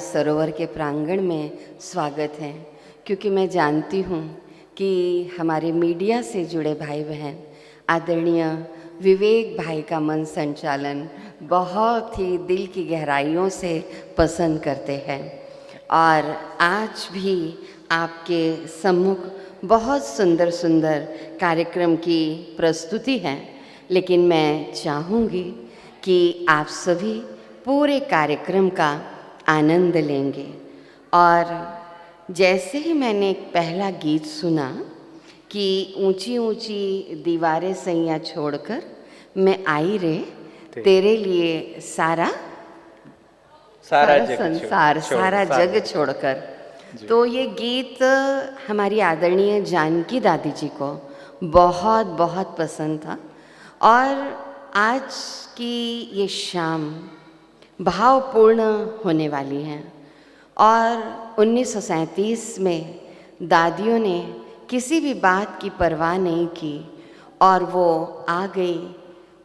सरोवर के प्रांगण में स्वागत है, क्योंकि मैं जानती हूँ कि हमारे मीडिया से जुड़े भाई बहन आदरणीय विवेक भाई का मन संचालन बहुत ही दिल की गहराइयों से पसंद करते हैं और आज भी आपके सम्मुख बहुत सुंदर सुंदर कार्यक्रम की प्रस्तुति है। लेकिन मैं चाहूँगी कि आप सभी पूरे कार्यक्रम का आनंद लेंगे। और जैसे ही मैंने एक पहला गीत सुना कि ऊंची ऊंची दीवारें सैया छोड़कर मैं आई रे तेरे लिए सारा संसार सारा जग छोड़कर, तो ये गीत हमारी आदरणीय जानकी दादी जी को बहुत बहुत पसंद था। और आज की ये शाम भावपूर्ण होने वाली है। और 1937 में दादियों ने किसी भी बात की परवाह नहीं की और वो आ गई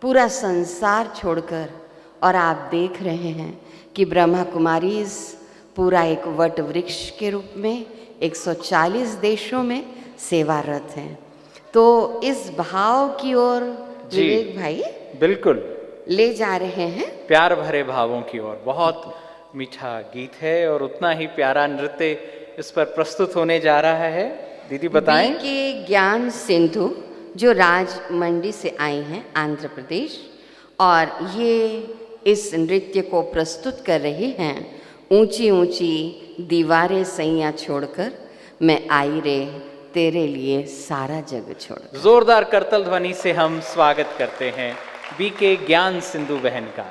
पूरा संसार छोड़कर। और आप देख रहे हैं कि ब्रह्मा कुमारीज पूरा एक वट वृक्ष के रूप में 140 देशों में सेवारत हैं। तो इस भाव की ओर विवेक भाई बिल्कुल ले जा रहे हैं, प्यार भरे भावों की ओर। बहुत मीठा गीत है और उतना ही प्यारा नृत्य इस पर प्रस्तुत होने जा रहा है। दीदी बताएं। के ज्ञान सिंधु जो राजमंडी से आई हैं, आंध्र प्रदेश, और ये इस नृत्य को प्रस्तुत कर रही हैं। ऊंची ऊंची दीवारें सैया छोड़कर मैं आई रे तेरे लिए सारा जग छोड़। जोरदार करतल ध्वनि से हम स्वागत करते हैं बीके ज्ञान सिंधु बहन का।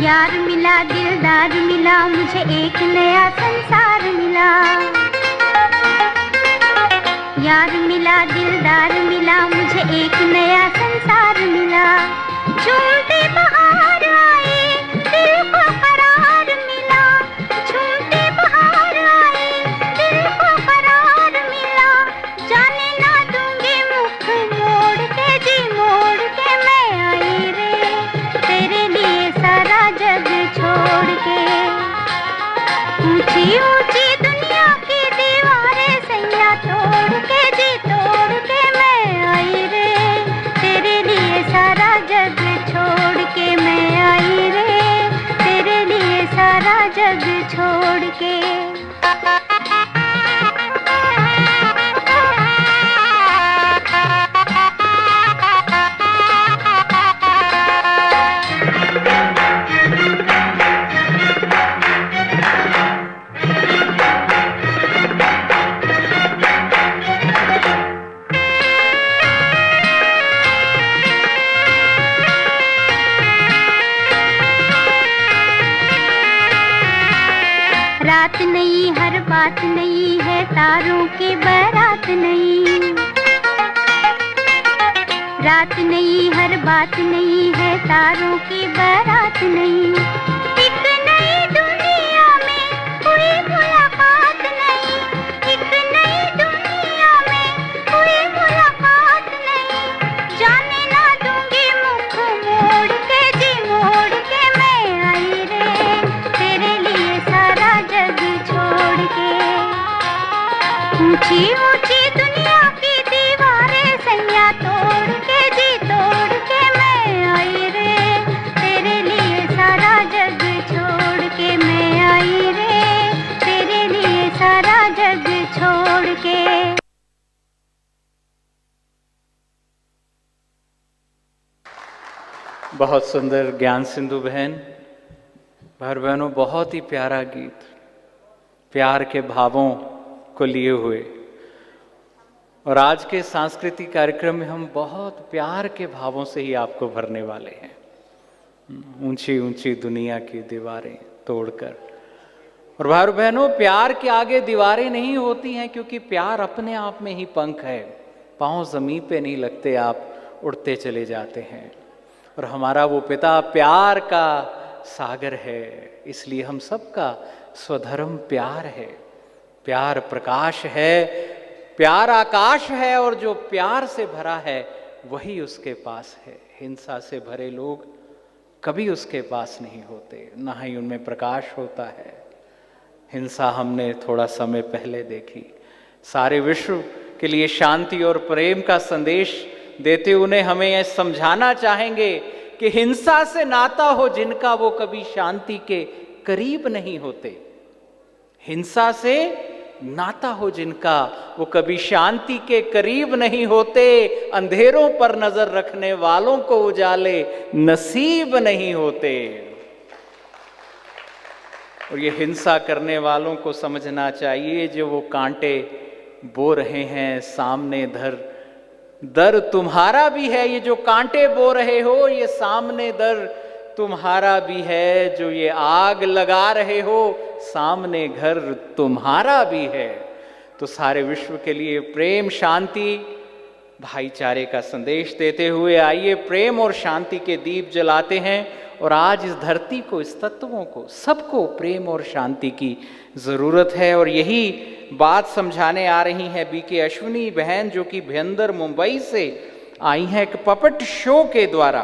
यार मिला दिलदार मिला मुझे एक नया संसार मिला। यार मिला दिलदार मिला मुझे एक नया संसार मिला। झूमते बहार आए दिल को करार मिला। झूमते बहार आए दिल को करार मिला। जाने ना दूंगी मुख मोड़ के जी मोड़ के मैं आई रे तेरे लिए सारा जग छोड़ के। ऊंची ऊंची दुनिया की दीवारें सैया तोड़ के जी तोड़ के मैं आई रे तेरे लिए सारा जग छोड़ के मैं आई रे तेरे लिए सारा जग छोड़ के। रात नहीं हर बात नहीं है तारों की बारात नहीं। रात नहीं हर बात नहीं है तारों की बारात नहीं। एक नई दुनिया में कोई मुलाकात नहीं। एक नई दुनिया में कोई मुलाकात नहीं। जाने ना दूंगी मुख मोड़ के जी मोड़ के मैं आई रे तेरे लिए सारा जग छोड़ के। ऊंची ऊंची दुनिया की दीवारें सैया तोड़ के बहुत सुंदर ज्ञान सिंधु बहन। भाई बहनों, बहुत ही प्यारा गीत, प्यार के भावों को लिए हुए। और आज के सांस्कृतिक कार्यक्रम में हम बहुत प्यार के भावों से ही आपको भरने वाले हैं, ऊंची ऊंची दुनिया की दीवारें तोड़कर। और भाई बहनों, प्यार के आगे दीवारें नहीं होती हैं, क्योंकि प्यार अपने आप में ही पंख है। पांव जमीन पे नहीं लगते, आप उड़ते चले जाते हैं। और हमारा वो पिता प्यार का सागर है, इसलिए हम सबका स्वधर्म प्यार है। प्यार प्रकाश है, प्यार आकाश है, और जो प्यार से भरा है वही उसके पास है। हिंसा से भरे लोग कभी उसके पास नहीं होते, ना ही उनमें प्रकाश होता है। हिंसा हमने थोड़ा समय पहले देखी। सारे विश्व के लिए शांति और प्रेम का संदेश देते उन्हें हमें यह समझाना चाहेंगे कि हिंसा से नाता हो जिनका, वो कभी शांति के करीब नहीं होते। हिंसा से नाता हो जिनका, वो कभी शांति के करीब नहीं होते। अंधेरों पर नजर रखने वालों को उजाले नसीब नहीं होते। और ये हिंसा करने वालों को समझना चाहिए, जो वो कांटे बो रहे हैं सामने दर तुम्हारा भी है। ये जो कांटे बो रहे हो, ये सामने दर तुम्हारा भी है। जो ये आग लगा रहे हो, सामने घर तुम्हारा भी है। तो सारे विश्व के लिए प्रेम, शांति, भाईचारे का संदेश देते हुए आइए प्रेम और शांति के दीप जलाते हैं। और आज इस धरती को, इस तत्वों को, सबको प्रेम और शांति की ज़रूरत है। और यही बात समझाने आ रही हैं बीके अश्विनी बहन, जो कि भियंदर मुंबई से आई हैं एक पपट शो के द्वारा,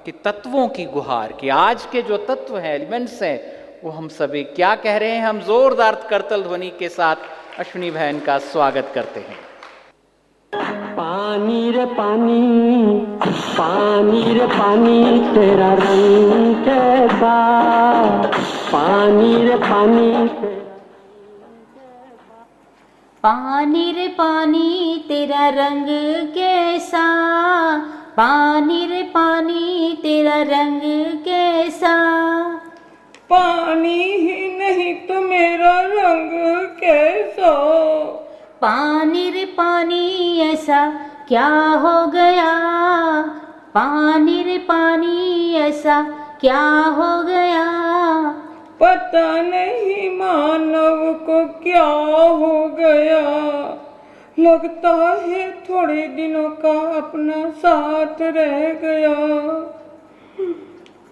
कि तत्वों की गुहार, कि आज के जो तत्व हैं, एलिमेंट्स हैं, वो हम सभी क्या कह रहे हैं। हम जोरदार करतल ध्वनि के साथ अश्विनी बहन का स्वागत करते हैं। पानी रे पानी, पानी रे पानी, तेरा रंग कैसा। पानी रे पानी, पानी रे पानी, तेरा रंग कैसा। पानी रे पानी, तेरा रंग कैसा। पानी ही नहीं तो मेरा रंग कैसा। पानी रे पानी, ऐसा क्या हो गया। पानी रे पानी, ऐसा क्या हो गया। पता नहीं मानव को क्या हो गया। लगता है थोड़े दिनों का अपना साथ रह गया।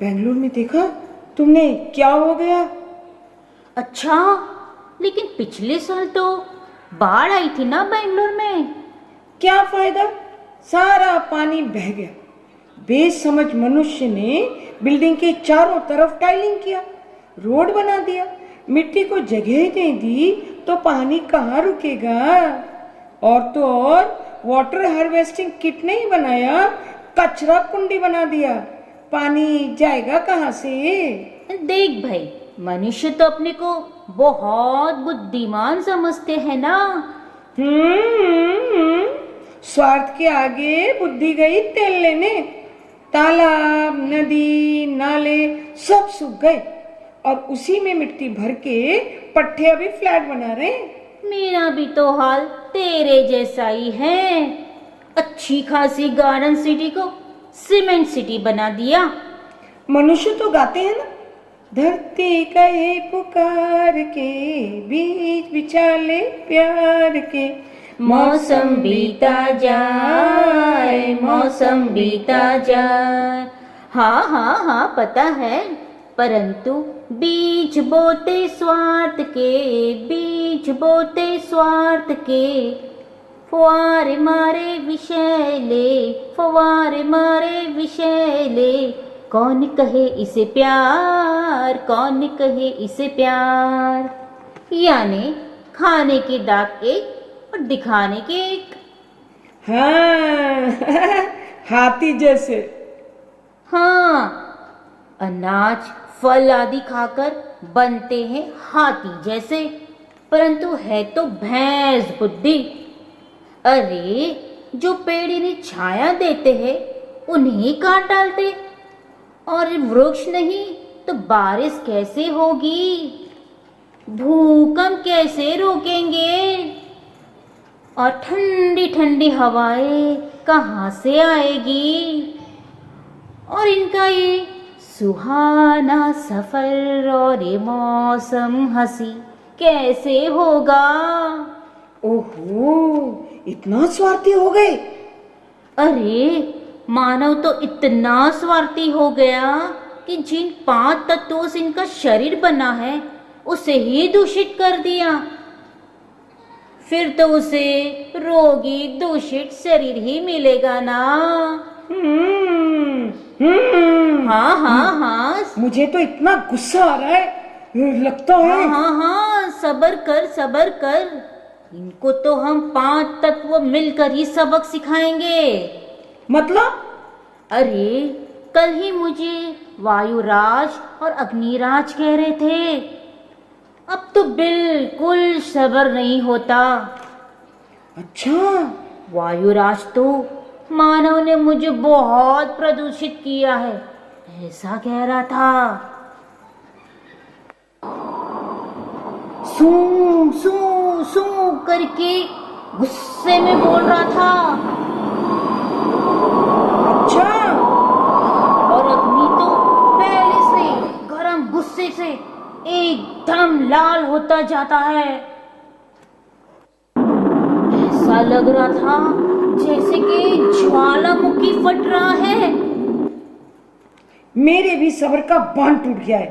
बेंगलुरु में देखा तुमने क्या हो गया? अच्छा, लेकिन पिछले साल तो बाढ़ आई थी ना बेंगलुरु में। क्या फायदा, सारा पानी बह गया। बेसमझ मनुष्य ने बिल्डिंग के चारों तरफ टाइलिंग किया, रोड बना दिया, मिट्टी को जगह दे दी, तो पानी कहाँ रुकेगा। और तो और वाटर हार्वेस्टिंग किट नहीं बनाया, कचरा कुंडी बना दिया। पानी जाएगा कहाँ से। देख भाई, मनुष्य तो अपने को बहुत बुद्धिमान समझते हैं ना। स्वार्थ के आगे बुद्धि गई तेल लेने। तालाब, नदी, नाले सब सूख गए, और उसी में मिट्टी भर के पट्टे अभी फ्लैट बना रहे हैं। मेरा भी तो हाल तेरे जैसा ही है। अच्छी खासी गार्डन सिटी को सीमेंट सिटी बना दिया। मनुष्य तो गाते हैं ना, धरती का ये पुकार के, बीच बिचाले प्यार के। मौसम बीता जाए, मौसम बीता जाए। हाँ हाँ हाँ, पता है, परंतु बीज बोते स्वार्थ के, बीज बोते स्वार्थ के। फुवारे मारे विषैले, फुवारे मारे विषैले। कौन कहे इसे प्यार, कौन कहे इसे प्यार। यानी खाने के दांत एक और दिखाने के एक। हाँ हाथी जैसे। हाँ, अनाज फल आदि खाकर बनते हैं हाथी जैसे, परंतु है तो भैंस बुद्धि। अरे, जो पेड़ इन्हें छाया देते हैं उन्हें काट डालते। और वृक्ष नहीं तो बारिश कैसे होगी? भूकंप कैसे रोकेंगे? और ठंडी ठंडी हवाएं कहाँ से आएगी? और इनका ये सुहाना सफर और ये मौसम हंसी कैसे होगा? ओहो, इतना स्वार्थी हो गए। अरे मानव तो इतना स्वार्थी हो गया कि जिन 5 तत्वों से इनका शरीर बना है उसे ही दूषित कर दिया। फिर तो उसे रोगी दूषित शरीर ही मिलेगा ना। हाँ हाँ हाँ, मुझे तो इतना गुस्सा आ रहा है, लगता है। हाँ, सबर कर सबर कर। इनको तो हम 5 तत्व मिलकर ही सबक सिखाएंगे। मतलब? अरे कल ही मुझे वायुराज और अग्निराज कह रहे थे। अब तो बिल्कुल सबर नहीं होता। अच्छा। वायुराज तो मानव ने मुझे बहुत प्रदूषित किया है ऐसा कह रहा था। सू सू सू करके गुस्से में बोल रहा था। अच्छा। और अग्नि तो पहले से गरम गुस्से से एकदम लाल होता जाता है। ऐसा लग रहा था जैसे कि ज्वालामुखी फट रहा है। मेरे भी सब्र का बांध टूट गया है,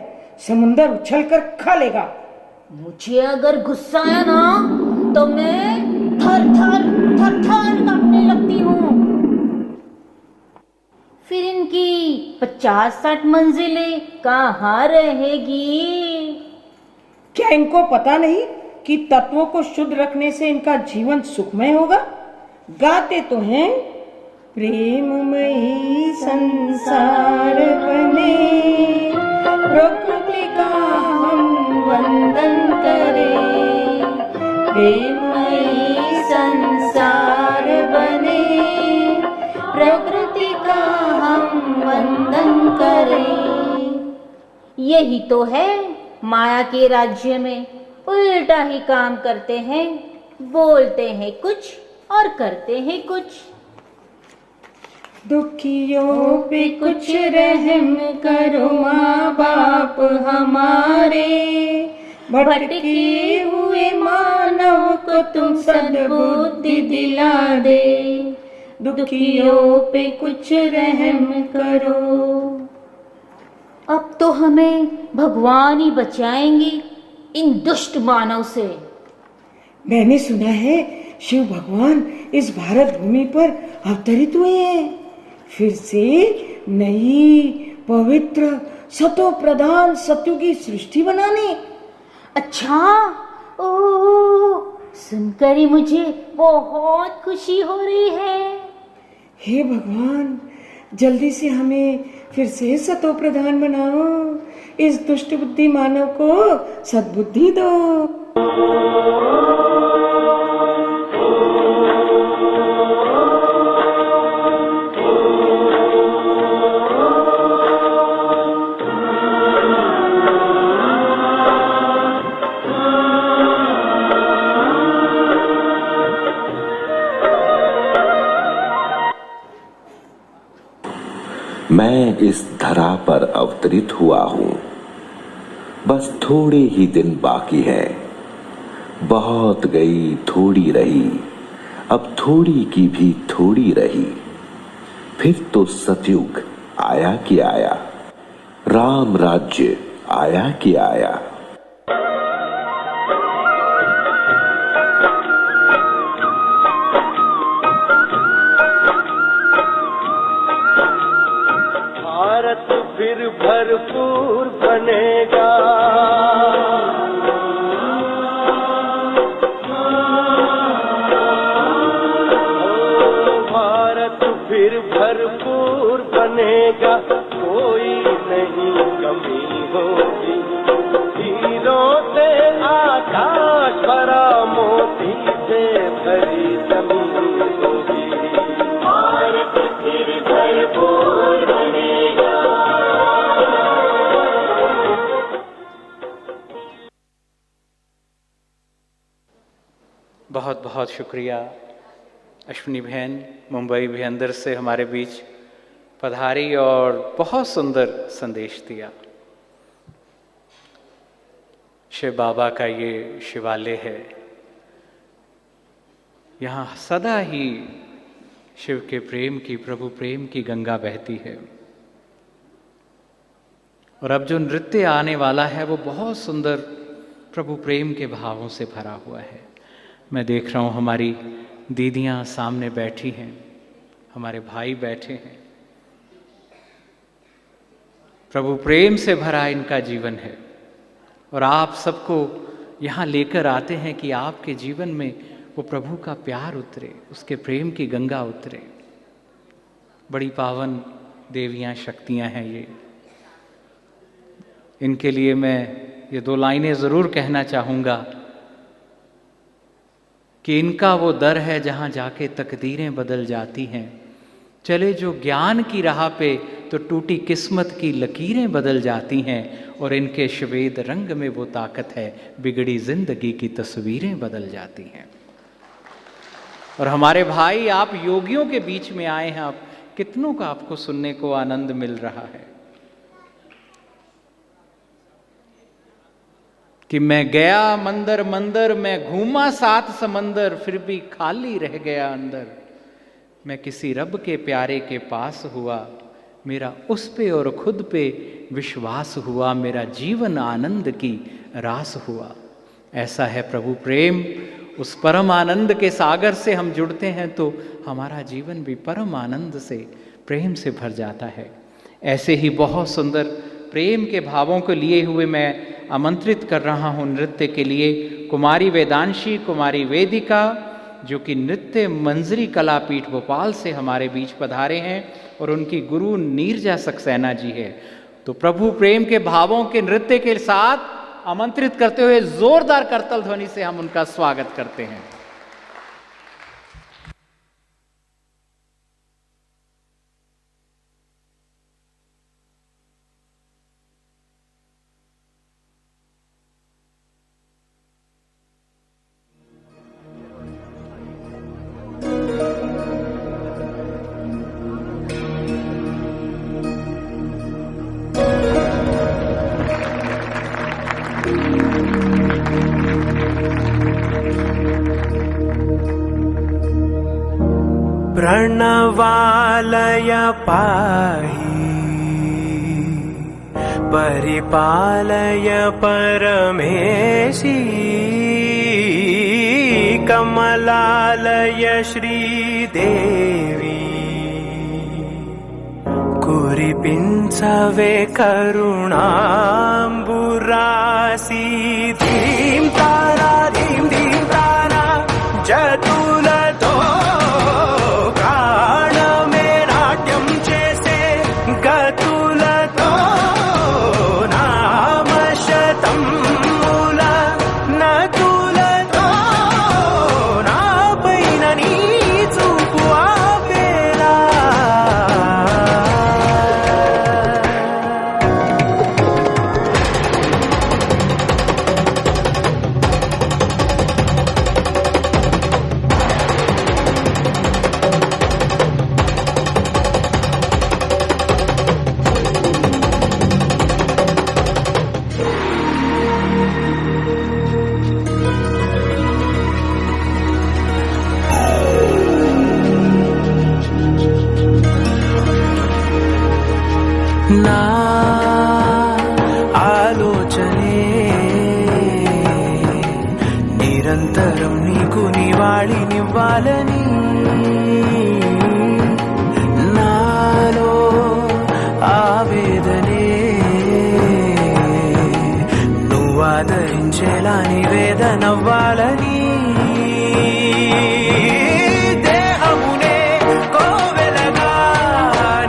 समुंदर उछलकर खा लेगा। मुझे अगर गुस्सा आया ना तो मैं थर थर कांपने लगती हूँ। फिर इनकी 50-60 मंजिलें कहाँ रहेगी? क्या इनको पता नहीं कि तत्वों को शुद्ध रखने से इनका जीवन सुखमय होगा? गाते तो हैं, प्रेममयी संसार बने, प्रकृति का हम वंदन करें। प्रेममयी संसार बने, प्रकृति का हम वंदन करें। यही तो है माया के राज्य में उल्टा ही काम करते हैं, बोलते हैं कुछ और करते हैं कुछ। दुखियों पे कुछ रहम करो माँ बाप हमारे, भटके हुए मानव को तुम सद्बुद्धि दिला दे। दुखियों पे कुछ रहम करो। अब तो हमें भगवान ही बचाएंगे इन दुष्ट मानव से। मैंने सुना है शिव भगवान इस भारत भूमि पर अवतरित हुए हैं, फिर से नई पवित्र सतो प्रधान सत्युगी सृष्टि बनाने। अच्छा, ओह, सुनकर ही मुझे बहुत खुशी हो रही है। हे भगवान, जल्दी से हमें फिर से सतो प्रधान बनाओ, इस दुष्ट बुद्धि मानव को सद्बुद्धि दो। मैं इस धरा पर अवतरित हुआ हूं, बस थोड़े ही दिन बाकी हैं। बहुत गई थोड़ी रही, अब थोड़ी की भी थोड़ी रही। फिर तो सतयुग आया कि आया, राम राज्य आया कि आया। भारत फिर भरपूर बनेगा, भारत फिर भरपूर बनेगा, कोई नहीं कमी होगी। हीरों से आकाश भरा, मोती से भरी जमीन होगी। भारत फिर भरपूर बनेगा। बहुत शुक्रिया अश्विनी बहन मुंबई भी अंदर से हमारे बीच पधारी और बहुत सुंदर संदेश दिया। शिव बाबा का ये शिवालय है, यहाँ सदा ही शिव के प्रेम की, प्रभु प्रेम की गंगा बहती है। और अब जो नृत्य आने वाला है वो बहुत सुंदर प्रभु प्रेम के भावों से भरा हुआ है। मैं देख रहा हूँ हमारी दीदियाँ सामने बैठी हैं, हमारे भाई बैठे हैं। प्रभु प्रेम से भरा इनका जीवन है और आप सबको यहाँ लेकर आते हैं कि आपके जीवन में वो प्रभु का प्यार उतरे, उसके प्रेम की गंगा उतरे। बड़ी पावन देवियाँ शक्तियाँ हैं ये। इनके लिए मैं ये 2 लाइनें ज़रूर कहना चाहूँगा कि इनका वो दर है जहाँ जाके तकदीरें बदल जाती हैं। चले जो ज्ञान की राह पे तो टूटी किस्मत की लकीरें बदल जाती हैं, और इनके श्वेत रंग में वो ताकत है, बिगड़ी जिंदगी की तस्वीरें बदल जाती हैं। और हमारे भाई आप योगियों के बीच में आए हैं, आप कितनों का आपको सुनने को आनंद मिल रहा है कि मैं गया मंदिर मंदिर, मैं घूमा 7 समंदर, फिर भी खाली रह गया अंदर। मैं किसी रब के प्यारे के पास हुआ, मेरा उस पे और खुद पे विश्वास हुआ, मेरा जीवन आनंद की रास हुआ। ऐसा है प्रभु प्रेम। उस परम आनंद के सागर से हम जुड़ते हैं तो हमारा जीवन भी परम आनंद से, प्रेम से भर जाता है। ऐसे ही बहुत सुंदर प्रेम के भावों को लिए हुए मैं आमंत्रित कर रहा हूँ नृत्य के लिए कुमारी वेदांशी, कुमारी वेदिका, जो कि नृत्य मंजरी कलापीठ भोपाल से हमारे बीच पधारे हैं, और उनकी गुरु नीरजा सक्सेना जी है। तो प्रभु प्रेम के भावों के नृत्य के साथ आमंत्रित करते हुए जोरदार करतल ध्वनि से हम उनका स्वागत करते हैं। प्रणवालय पाहि परिपालय परमेशी कमलालय श्रीदेवी कुरिपिंचवे करुणाम्बुरासी धीं तारा जतुलतो प्राणमे नाट्यं चेसे गतुलतो नाम शतं मूल नतुलतो नापैननी चुकुआ पेला నా ఆలోచనే నిరంతరం నీకు నివాళినివ్వాలని నాలో ఆవేదనే నువ్వు ఆదరించేలా నివేదనవ్వాలని దేహమునే కోవెలగా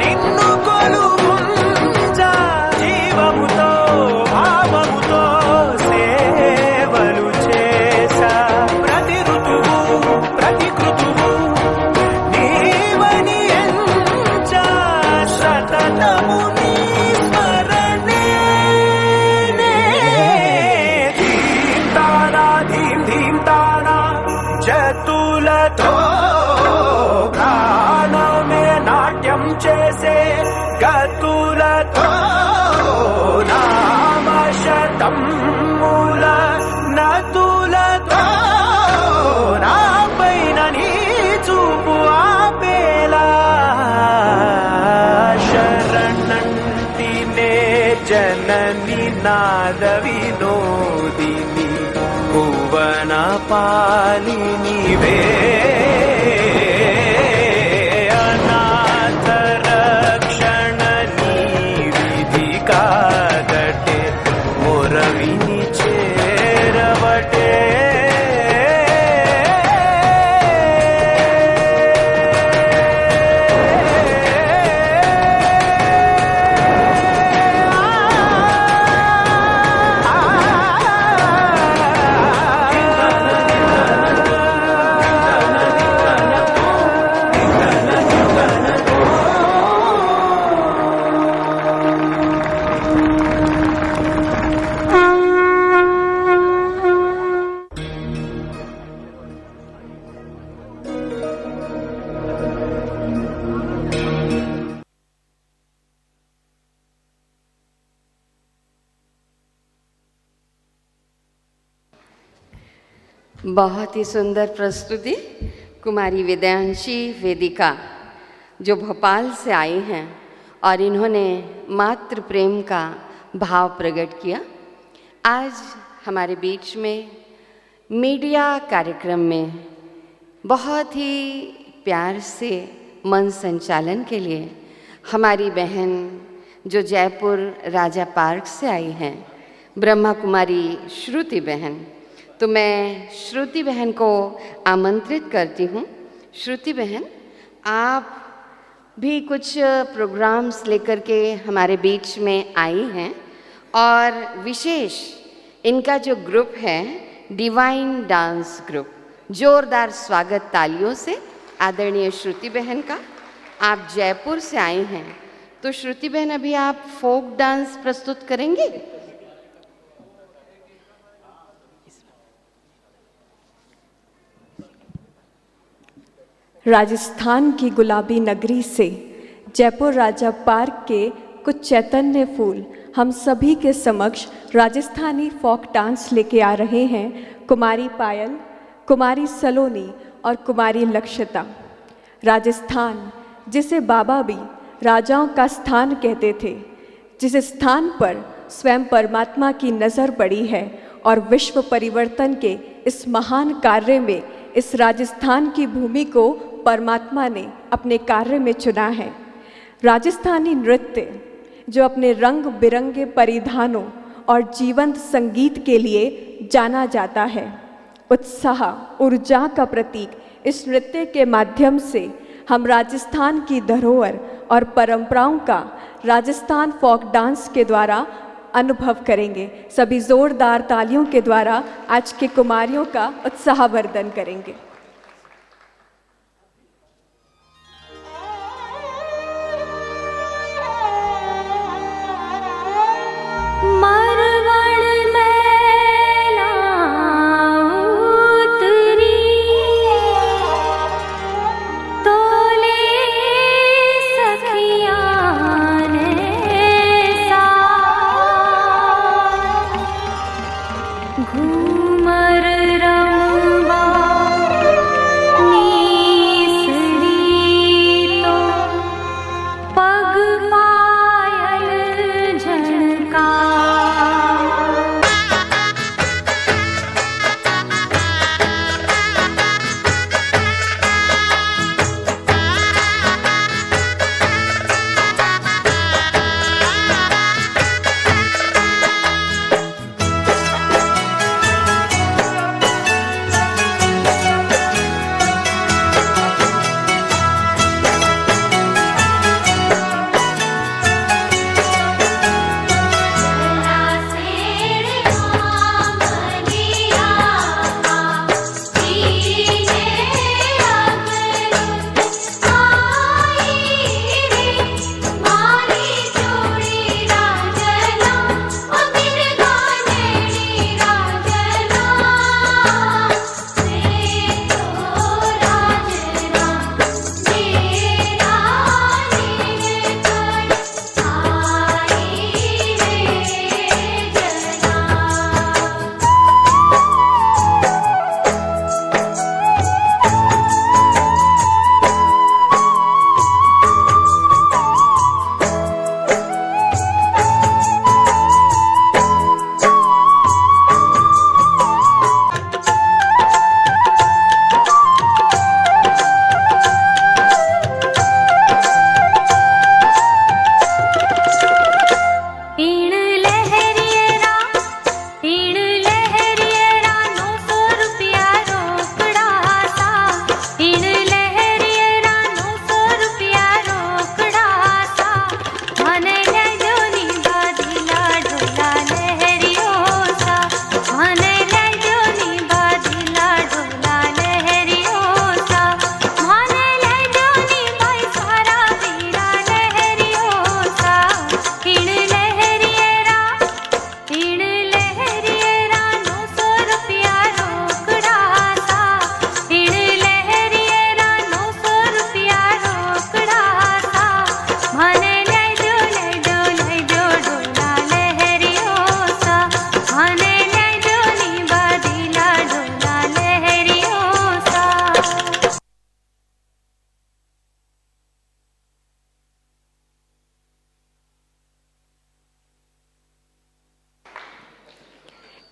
నిన్ను కొలువుంచా జీవముతో భావముతో సేవలు చేసా ప్రతి ఋతువు ప్రతి కృతువు నీ చేసే గతులతో నామశతం మూల నతులతో నా పైన నీ చూపు ఆపేలా శరణంటినే జనని నాద వినోదిని భువన పాలినివే అనాథ రక్షణ నీ విధి కాదటే మొరవిని చేరవటే बहुत ही सुंदर प्रस्तुति कुमारी वेदांशी वेदिका जो भोपाल से आई हैं और इन्होंने मातृ प्रेम का भाव प्रकट किया। आज हमारे बीच में मीडिया कार्यक्रम में बहुत ही प्यार से मन संचालन के लिए हमारी बहन जो जयपुर राजा पार्क से आई हैं, ब्रह्मा कुमारी श्रुति बहन, तो मैं श्रुति बहन को आमंत्रित करती हूँ। श्रुति बहन, आप भी कुछ प्रोग्राम्स लेकर के हमारे बीच में आई हैं और विशेष इनका जो ग्रुप है डिवाइन डांस ग्रुप, जोरदार स्वागत तालियों से आदरणीय श्रुति बहन का। आप जयपुर से आई हैं, तो श्रुति बहन अभी आप फोक डांस प्रस्तुत करेंगी। राजस्थान की गुलाबी नगरी से जयपुर राजा पार्क के कुछ चैतन्य फूल हम सभी के समक्ष राजस्थानी फोक डांस लेके आ रहे हैं। कुमारी पायल, कुमारी सलोनी और कुमारी लक्षिता। राजस्थान जिसे बाबा भी राजाओं का स्थान कहते थे, जिस स्थान पर स्वयं परमात्मा की नज़र पड़ी है और विश्व परिवर्तन के इस महान कार्य में इस राजस्थान की भूमि को परमात्मा ने अपने कार्य में चुना है। राजस्थानी नृत्य जो अपने रंग बिरंगे परिधानों और जीवंत संगीत के लिए जाना जाता है, उत्साह ऊर्जा का प्रतीक इस नृत्य के माध्यम से हम राजस्थान की धरोहर और परंपराओं का राजस्थान फोक डांस के द्वारा अनुभव करेंगे। सभी जोरदार तालियों के द्वारा आज के कुमारियों का उत्साहवर्धन करेंगे। घूमर रंबा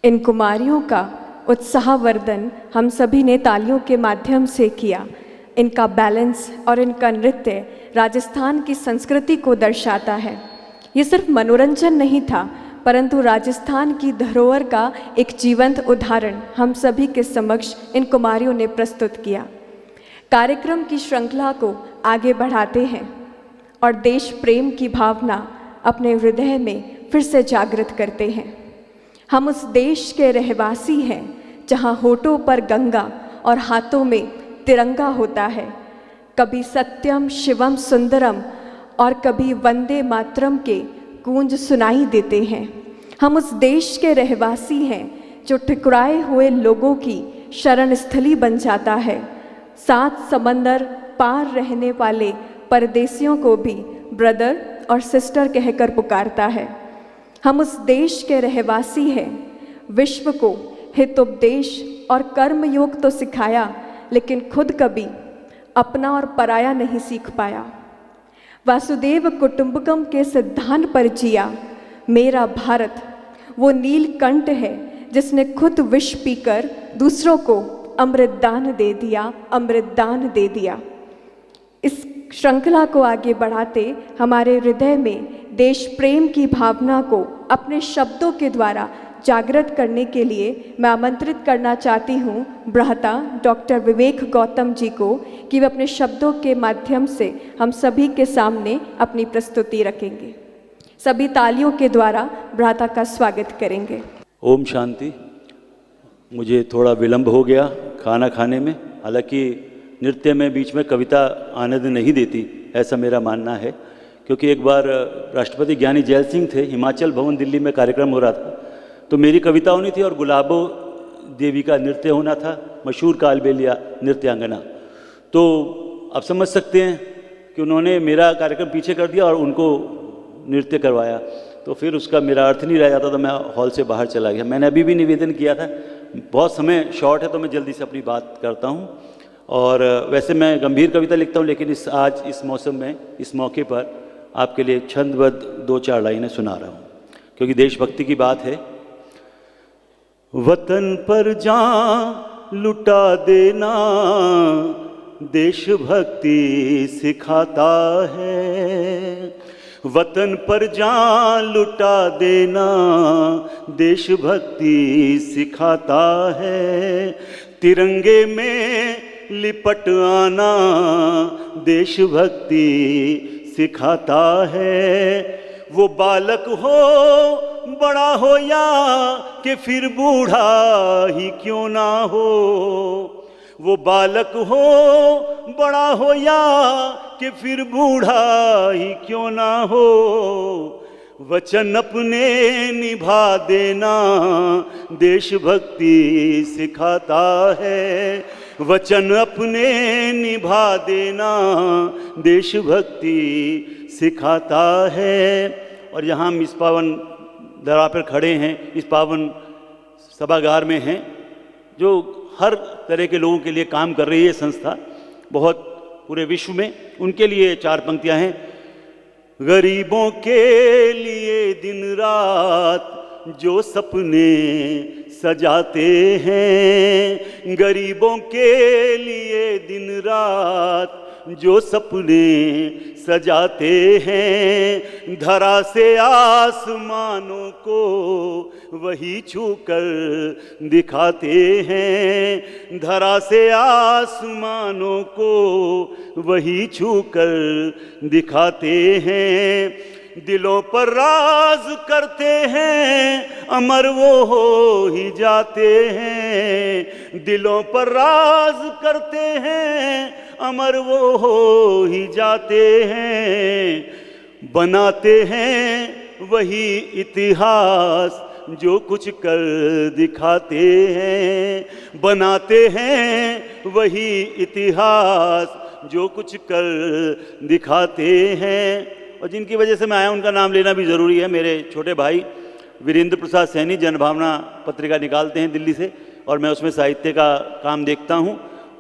इन कुमारियों का उत्साहवर्धन हम सभी ने तालियों के माध्यम से किया। इनका बैलेंस और इनका नृत्य राजस्थान की संस्कृति को दर्शाता है। ये सिर्फ मनोरंजन नहीं था, परंतु राजस्थान की धरोहर का एक जीवंत उदाहरण हम सभी के समक्ष इन कुमारियों ने प्रस्तुत किया। कार्यक्रम की श्रृंखला को आगे बढ़ाते हैं और देश प्रेम की भावना अपने हृदय में फिर से जागृत करते हैं। हम उस देश के रहवासी हैं जहां होठों पर गंगा और हाथों में तिरंगा होता है। कभी सत्यम शिवम सुंदरम और कभी वंदे मातरम के गूंज सुनाई देते हैं। हम उस देश के रहवासी हैं जो ठुकराए हुए लोगों की शरण स्थली बन जाता है। 7 समंदर पार रहने वाले परदेसियों को भी ब्रदर और सिस्टर कहकर पुकारता है। हम उस देश के रहवासी हैं। विश्व को हितोपदेश और कर्मयोग तो सिखाया, लेकिन खुद कभी अपना और पराया नहीं सीख पाया। वासुदेव कुटुंबकम के सिद्धांत पर जिया मेरा भारत वो नीलकंठ है जिसने खुद विष पीकर दूसरों को अमृतदान दे दिया, अमृतदान दे दिया। इस श्रृंखला को आगे बढ़ाते हमारे हृदय में देश प्रेम की भावना को अपने शब्दों के द्वारा जागृत करने के लिए मैं आमंत्रित करना चाहती हूँ ब्रहता डॉक्टर विवेक गौतम जी को कि वे अपने शब्दों के माध्यम से हम सभी के सामने अपनी प्रस्तुति रखेंगे। सभी तालियों के द्वारा ब्रहता का स्वागत करेंगे। ओम शांति। मुझे थोड़ा विलंब हो गया खाना खाने में, हालांकि नृत्य में बीच में कविता आनंद नहीं देती, ऐसा मेरा मानना है। क्योंकि एक बार राष्ट्रपति ज्ञानी जैल सिंह थे, हिमाचल भवन दिल्ली में कार्यक्रम हो रहा था, तो मेरी कविता होनी थी और गुलाबो देवी का नृत्य होना था, मशहूर कालबेलिया नृत्यांगना। तो आप समझ सकते हैं कि उन्होंने मेरा कार्यक्रम पीछे कर दिया और उनको नृत्य करवाया, तो फिर उसका मेरा अर्थ नहीं रह जाता, तो मैं हॉल से बाहर चला गया। मैंने अभी भी निवेदन किया था, बहुत समय शॉर्ट है तो मैं जल्दी से अपनी बात करता हूँ। और वैसे मैं गंभीर कविता लिखता हूँ, लेकिन आज इस मौसम में, इस मौके पर आपके लिए छंदबद्ध 2-4 लाइनें सुना रहा हूँ, क्योंकि देशभक्ति की बात है। वतन पर जान लुटा देना देशभक्ति सिखाता है। वतन पर जान लुटा देना देशभक्ति सिखाता है। तिरंगे में लिपट आना देशभक्ति सिखाता है। वो बालक हो बड़ा हो या कि फिर बूढ़ा ही क्यों ना हो, वो बालक हो बड़ा हो या कि फिर बूढ़ा ही क्यों ना हो, वचन अपने निभा देना देशभक्ति सिखाता है। वचन अपने निभा देना देशभक्ति सिखाता है। और यहाँ हम इस पावन धरा पर खड़े हैं, इस पावन सभागार में हैं, जो हर तरह के लोगों के लिए काम कर रही है संस्था, बहुत पूरे विश्व में। उनके लिए 4 पंक्तियाँ हैं। गरीबों के लिए दिन रात जो सपने सजाते हैं, गरीबों के लिए दिन रात जो सपने सजाते हैं, धरा से आसमानों को वही छूकर दिखाते हैं, धरा से आसमानों को वही छूकर दिखाते हैं। दिलों पर राज करते हैं अमर वो हो ही जाते हैं, दिलों पर राज करते हैं अमर वो हो ही जाते हैं। बनाते हैं वही इतिहास जो कुछ कर दिखाते हैं, बनाते हैं वही इतिहास जो कुछ कर दिखाते हैं। और जिनकी वजह से मैं आया उनका नाम लेना भी ज़रूरी है। मेरे छोटे भाई वीरेंद्र प्रसाद सैनी जनभावना पत्रिका निकालते हैं दिल्ली से, और मैं उसमें साहित्य का काम देखता हूँ।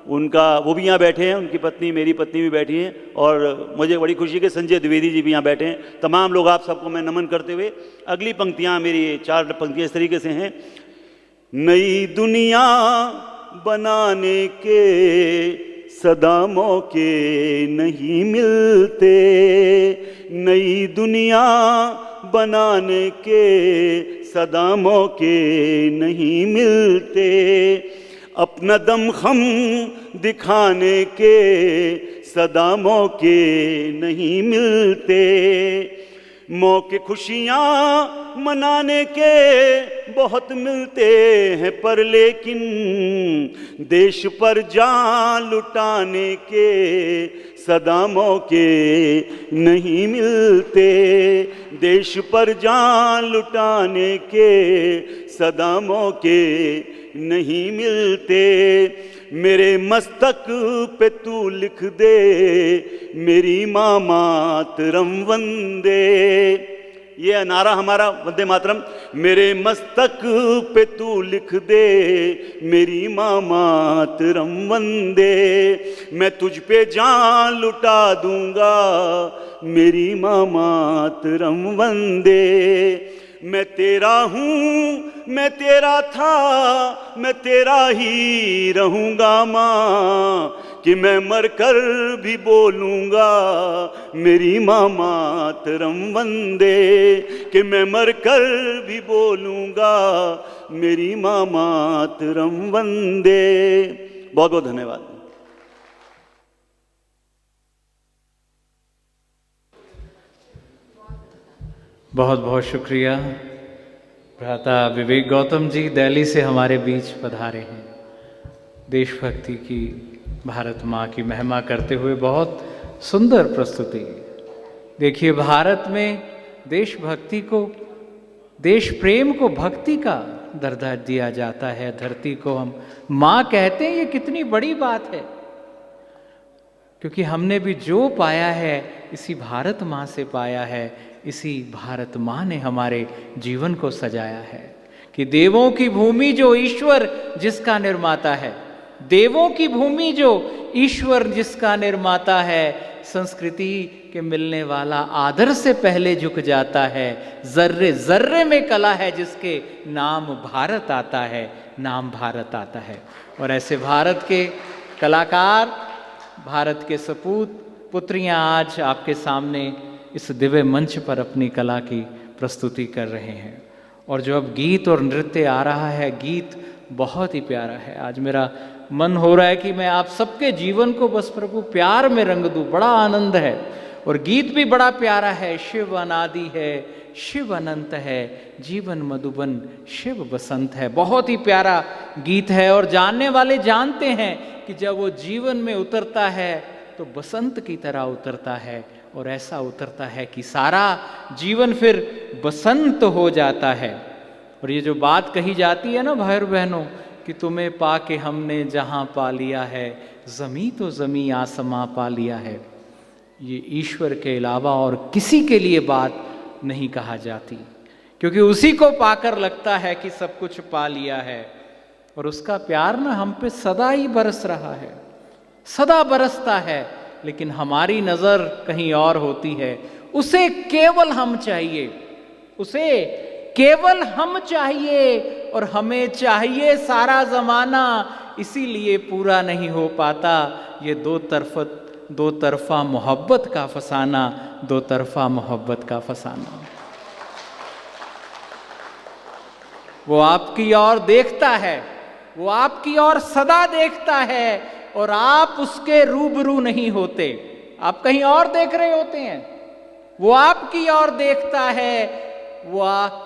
उनका वो भी यहाँ बैठे हैं, उनकी पत्नी, मेरी पत्नी भी बैठी हैं, और मुझे बड़ी खुशी कि संजय द्विवेदी जी भी यहाँ बैठे हैं। तमाम लोग, आप सबको मैं नमन करते हुए, अगली पंक्तियाँ मेरी 4 पंक्तियाँ इस तरीके से हैं नई दुनिया बनाने के सदा मौके नहीं मिलते, नई दुनिया बनाने के सदा मौके नहीं मिलते, अपना दमखम दिखाने के सदा मौके नहीं मिलते, मौके खुशियाँ मनाने के बहुत मिलते हैं पर लेकिन देश पर जान लुटाने के सदा मौके नहीं मिलते, देश पर जान लुटाने के सदा मौके नहीं मिलते। मेरे मस्तक पे तू लिख दे मेरी माँ मातरम वंदे, ये नारा हमारा वंदे मातरम। मेरे मस्तक पे तू लिख दे मेरी माँ मातरम वंदे, मैं तुझ पे जान लुटा दूंगा मेरी माँ मातरम वंदे। मैं तेरा हूँ, मैं तेरा था, मैं तेरा ही रहूँगा माँ, कि मैं मरकर भी बोलूँगा मेरी माँ मातरम वंदे, कि मैं मरकर भी बोलूँगा मेरी माँ मातरम वंदे। बहुत बहुत धन्यवाद। बहुत बहुत शुक्रिया। भ्राता विवेक गौतम जी दिल्ली से हमारे बीच पधारे हैं, देशभक्ति की, भारत माँ की महिमा करते हुए बहुत सुंदर प्रस्तुति। देखिए, भारत में देशभक्ति को, देश प्रेम को भक्ति का दर्जा दिया जाता है। धरती को हम माँ कहते हैं, ये कितनी बड़ी बात है, क्योंकि हमने भी जो पाया है इसी भारत माँ से पाया है, इसी भारत माँ ने हमारे जीवन को सजाया है। कि देवों की भूमि जो ईश्वर जिसका निर्माता है, देवों की भूमि जो ईश्वर जिसका निर्माता है, संस्कृति के मिलने वाला आदर से पहले झुक जाता है, जर्रे जर्रे में कला है जिसके नाम भारत आता है, नाम भारत आता है। और ऐसे भारत के कलाकार, भारत के सपूत पुत्रियां आज आपके सामने इस दिव्य मंच पर अपनी कला की प्रस्तुति कर रहे हैं। और जो अब गीत और नृत्य आ रहा है, गीत बहुत ही प्यारा है। आज मेरा मन हो रहा है कि मैं आप सबके जीवन को बस प्रभु प्यार में रंग दूं, बड़ा आनंद है। और गीत भी बड़ा प्यारा है, शिव अनादि है, शिव अनंत है, जीवन मधुबन शिव बसंत है। बहुत ही प्यारा गीत है। और जानने वाले जानते हैं कि जब वो जीवन में उतरता है तो बसंत की तरह उतरता है, और ऐसा उतरता है कि सारा जीवन फिर बसंत हो जाता है। और ये जो बात कही जाती है ना भाई बहनों, कि तुम्हें पाके हमने जहाँ पा लिया है, ज़मी तो ज़मी आसमां पा लिया है, ये ईश्वर के अलावा और किसी के लिए बात नहीं कहा जाती, क्योंकि उसी को पाकर लगता है कि सब कुछ पा लिया है। और उसका प्यार ना हम पे सदा ही बरस रहा है, सदा बरसता है, लेकिन हमारी नज़र कहीं और होती है। उसे केवल हम चाहिए, उसे केवल हम चाहिए, और हमें चाहिए सारा ज़माना। इसीलिए पूरा नहीं हो पाता ये दो तरफा मोहब्बत का फसाना, दो तरफा मोहब्बत का फसाना। वो आपकी ओर देखता है, वो आपकी ओर सदा देखता है, और आप उसके रूबरू नहीं होते। आप कहीं और देख रहे होते हैं, वो आपकी ओर देखता है,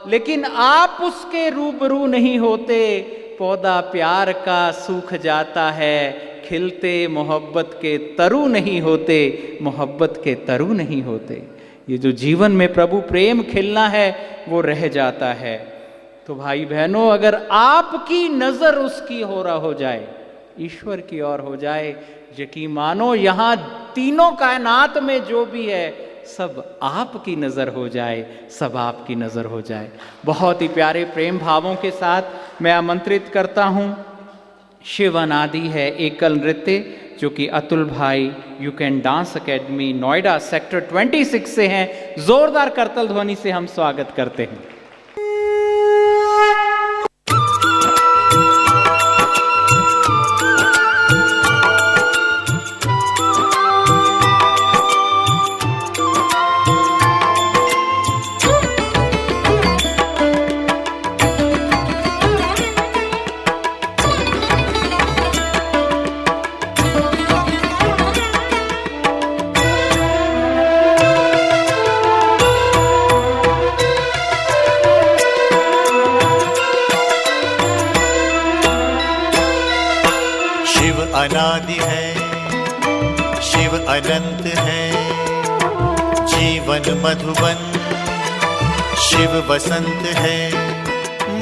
लेकिन आप उसके रूबरू नहीं होते। पौधा प्यार का सूख जाता है, खिलते मोहब्बत के तरु नहीं होते, मोहब्बत के तरु नहीं होते। ये जो जीवन में प्रभु प्रेम खिलना है वो रह जाता है। तो भाई बहनों, अगर आपकी नज़र उसकी हो जाए, ईश्वर की ओर हो जाए, यकीन मानो यहाँ तीनों कायनात में जो भी है सब आपकी नज़र हो जाए, सब आपकी नज़र हो जाए। बहुत ही प्यारे प्रेम भावों के साथ मैं आमंत्रित करता हूँ, शिव अनादि है एकल नृत्य, जो कि अतुल भाई you can dance academy Noida sector 26 से हैं। जोरदार करतल ध्वनि से हम स्वागत करते हैं। अनादि है, शिव अनंत है। जीवन मधुबन, शिव बसंत है।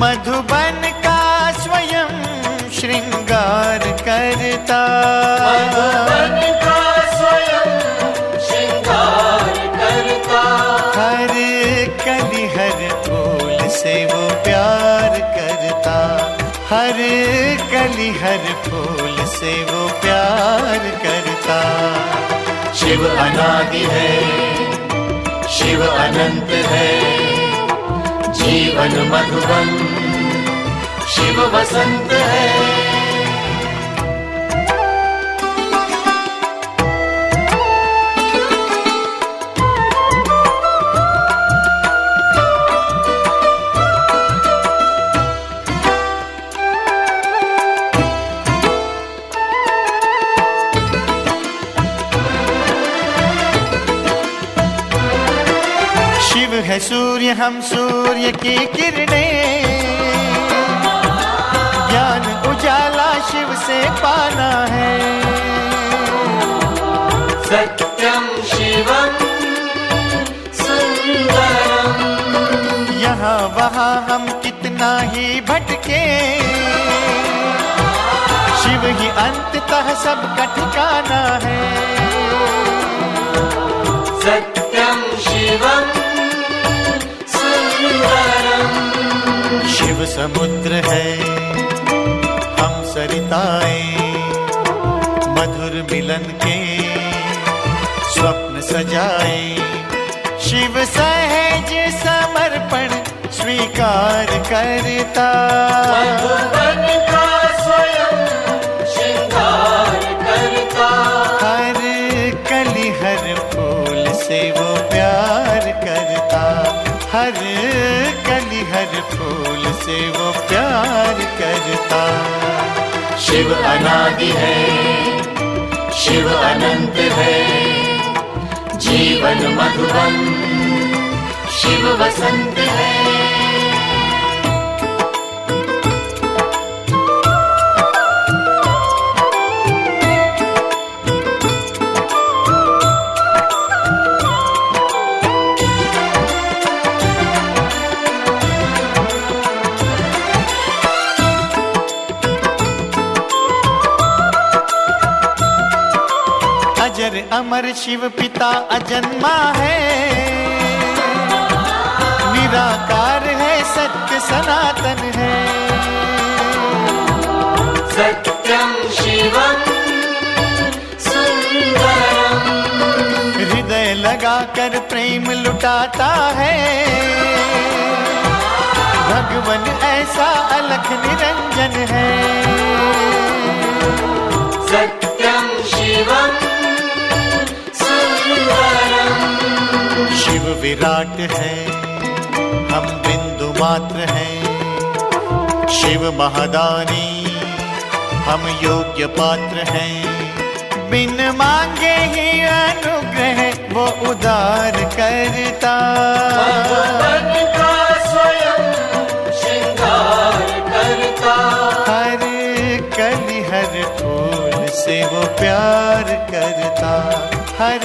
मधुबन का स्वयं श्रृंगार करता, मधुबन का स्वयं श्रृंगार करता। हर कली हर फूल से वो प्यार करता, हर कली हर फूल से वो प्यार करता। शिव अनादि है, शिव अनंत है। जीवन मधुबन, शिव बसंत है। शिव है सूर्य, हम सूर्य की किरणें। ज्ञान उजाला शिव से पाना है। सत्यम शिवम सुंदरम। यहाँ वहाँ हम कितना ही भटके, शिव ही अंततः सबका ठिकाना है। सत्यम शिवम शिव समुद्र है, हम सरिताएं। मधुर मिलन के स्वप्न सजाए। शिव सहज समर्पण स्वीकार करता, मधुबन का स्वयं श्रृंगार करता। हर कली हर फूल से वो प्यार करता, हर कली हर फूल से वो प्यार करता। शिव अनादि है, शिव अनंत है। जीवन मधुबन, शिव बसंत है। अजर अमर शिव पिता अजन्मा है। निराकार है, सत्य सनातन है। सत्यम शिवम सुंदरम। हृदय लगाकर प्रेम लुटाता है। भगवन ऐसा अलख निरंजन है। सत्यम शिवम शिव विराट है, हम बिंदु मात्र हैं। शिव महादानी, हम योग्य पात्र हैं। बिन मांगे ही अनुग्रह वो उदार करता, मधुबन का स्वयं श्रृंगार करता। हर कली हर फूल से वो प्यार करता, हर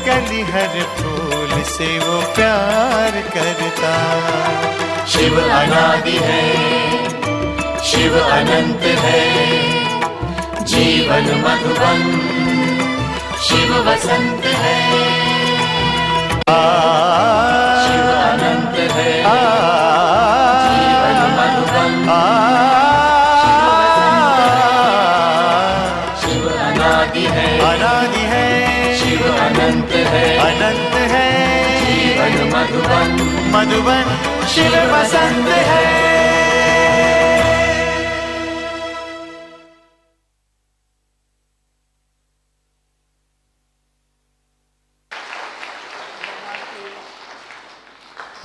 कली हर फूल से वो प्यार करता। शिव अनादि है, शिव अनंत है। जीवन मधुबन, शिव बसंत है। शिव अनंत है, जीवन मधुबन, शिव अनादि है, अनादि है। शिव अनंत है, अनंत है। जीवन मधुबन, मधुबन, शिव बसंत है।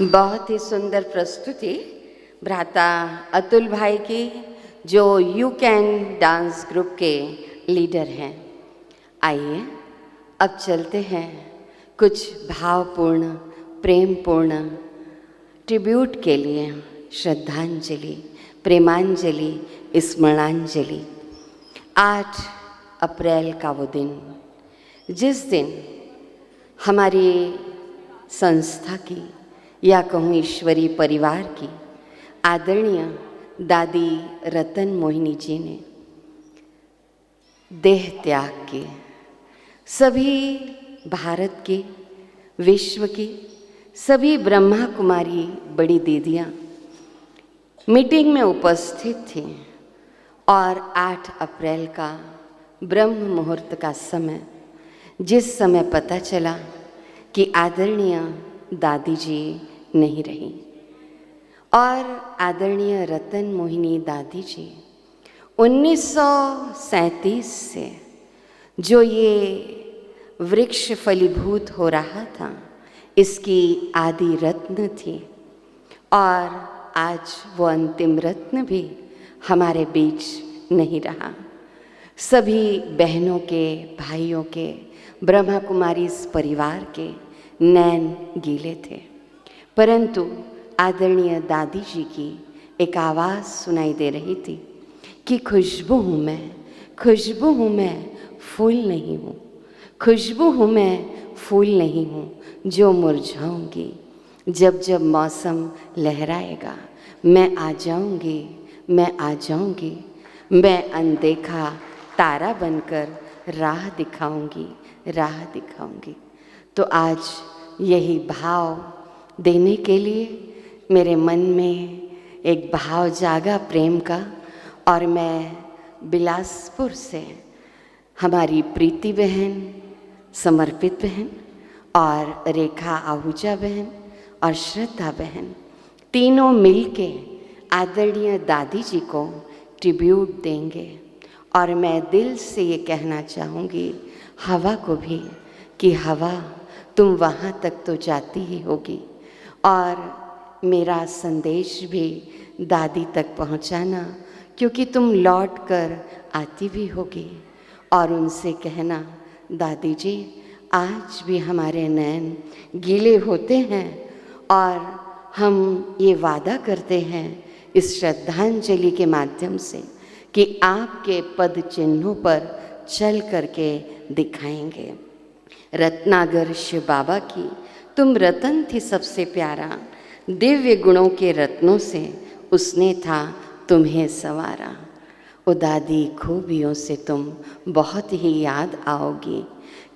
बहुत ही सुंदर प्रस्तुति भ्राता अतुल भाई की, जो यू कैन डांस ग्रुप के लीडर हैं। आइए अब चलते हैं कुछ भावपूर्ण, प्रेमपूर्ण ट्रिब्यूट के लिए। श्रद्धांजलि, प्रेमांजलि, स्मरणांजलि। 8 अप्रैल का वो दिन जिस दिन हमारी संस्था की या कहूँ ईश्वरीय परिवार की आदरणीय दादी रतन मोहिनी जी ने देह त्याग किए। सभी भारत की, विश्व की सभी ब्रह्मा कुमारी बड़ी दीदियाँ मीटिंग में उपस्थित थी और 8 अप्रैल का ब्रह्म मुहूर्त का समय, जिस समय पता चला कि आदरणीय दादी जी नहीं रही और आदरणीय रतन मोहिनी दादी जी 1937 से जो ये वृक्ष फलीभूत हो रहा था इसकी आदि रत्न थी और आज वो अंतिम रत्न भी हमारे बीच नहीं रहा। सभी बहनों के, भाइयों के, ब्रह्मा कुमारी इस परिवार के नैन गीले थे, परंतु आदरणीय दादी जी की एक आवाज़ सुनाई दे रही थी कि खुशबू हूँ मैं, खुशबू हूँ मैं, फूल नहीं हूँ, खुशबू हूँ मैं, फूल नहीं हूँ, जो मुरझाऊंगी जब जब मौसम लहराएगा, मैं आ जाऊंगी, मैं आ जाऊंगी, मैं अनदेखा तारा बनकर राह दिखाऊंगी, राह दिखाऊंगी। तो आज यही भाव देने के लिए मेरे मन में एक भाव जागा प्रेम का और मैं बिलासपुर से हमारी प्रीति बहन, समर्पित बहन और रेखा आहूजा बहन और श्रद्धा बहन तीनों मिलके आदरणीय दादी जी को ट्रिब्यूट देंगे। और मैं दिल से ये कहना चाहूँगी हवा को भी कि हवा तुम वहाँ तक तो जाती ही होगी और मेरा संदेश भी दादी तक पहुँचाना, क्योंकि तुम लौट कर आती भी होगी। और उनसे कहना दादी जी आज भी हमारे नैन गीले होते हैं और हम ये वादा करते हैं इस श्रद्धांजलि के माध्यम से कि आपके पद चिन्हों पर चल करके दिखाएंगे। रत्नागर शिव बाबा की तुम रतन थी सबसे प्यारा, दिव्य गुणों के रत्नों से उसने था तुम्हें संवारा। ओ दादी खूबियों से तुम बहुत ही याद आओगी,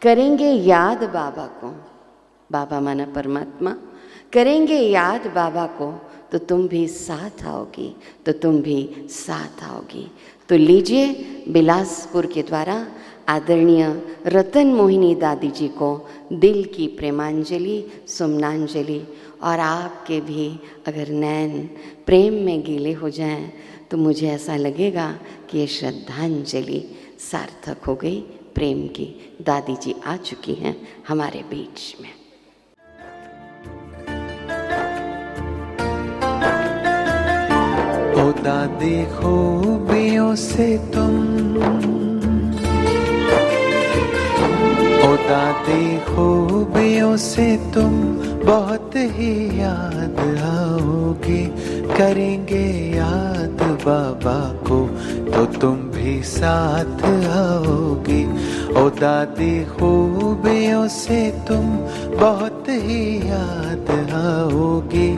करेंगे याद बाबा को, बाबा माना परमात्मा, करेंगे याद बाबा को तो तुम भी साथ आओगी, तो तुम भी साथ आओगी। तो लीजिए बिलासपुर के द्वारा आदरणीय रतन मोहिनी दादी जी को दिल की प्रेमांजलि, सुमनांजलि। और आपके भी अगर नैन प्रेम में गीले हो जाएं तो मुझे ऐसा लगेगा कि ये श्रद्धांजलि सार्थक हो गई प्रेम की। दादी जी आ चुकी हैं हमारे बीच में। ओ दादी खूबियों से तुम, ओ दादी खूबियों से तुम बहुत ही याद आओगी, करेंगे याद बाबा को तो तुम भी साथ आओगी। ओ दादी खूबियों से तुम बहुत ही याद आओगी,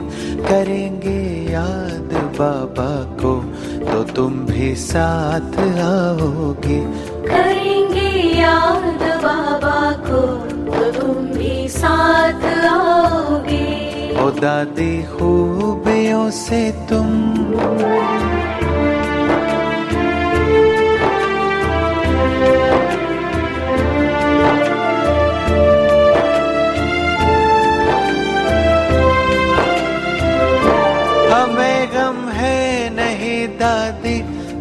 करेंगे याद बाबा को तो तुम भी साथ आओगी। करेंगे याद बाबा को तो तुम भी साथ आओगे। ओ दादी खूबियों से तुम, हमें गम है नहीं दादी,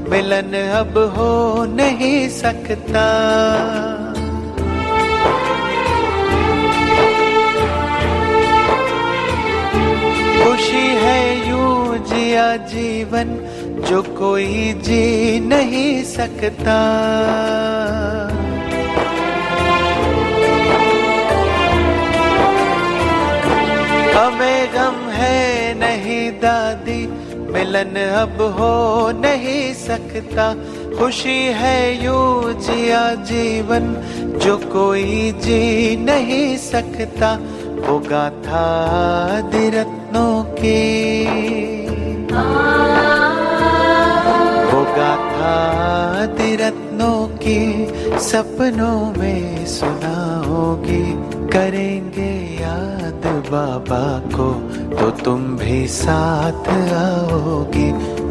मिलन अब हो नहीं सकता। खुशी है यूं जिया जीवन जो कोई जी नहीं सकता। हमें गम है नहीं दादी, मिलन अब हो नहीं सकता। खुशी है यूं जिया जीवन जो कोई जी नहीं सकता, वो गाथा आदि रत्नों की, वो गाथा आदि रत्नों की सपनों में सुना होगी। करेंगे याद बाबा को तो तुम भी साथ आओगी,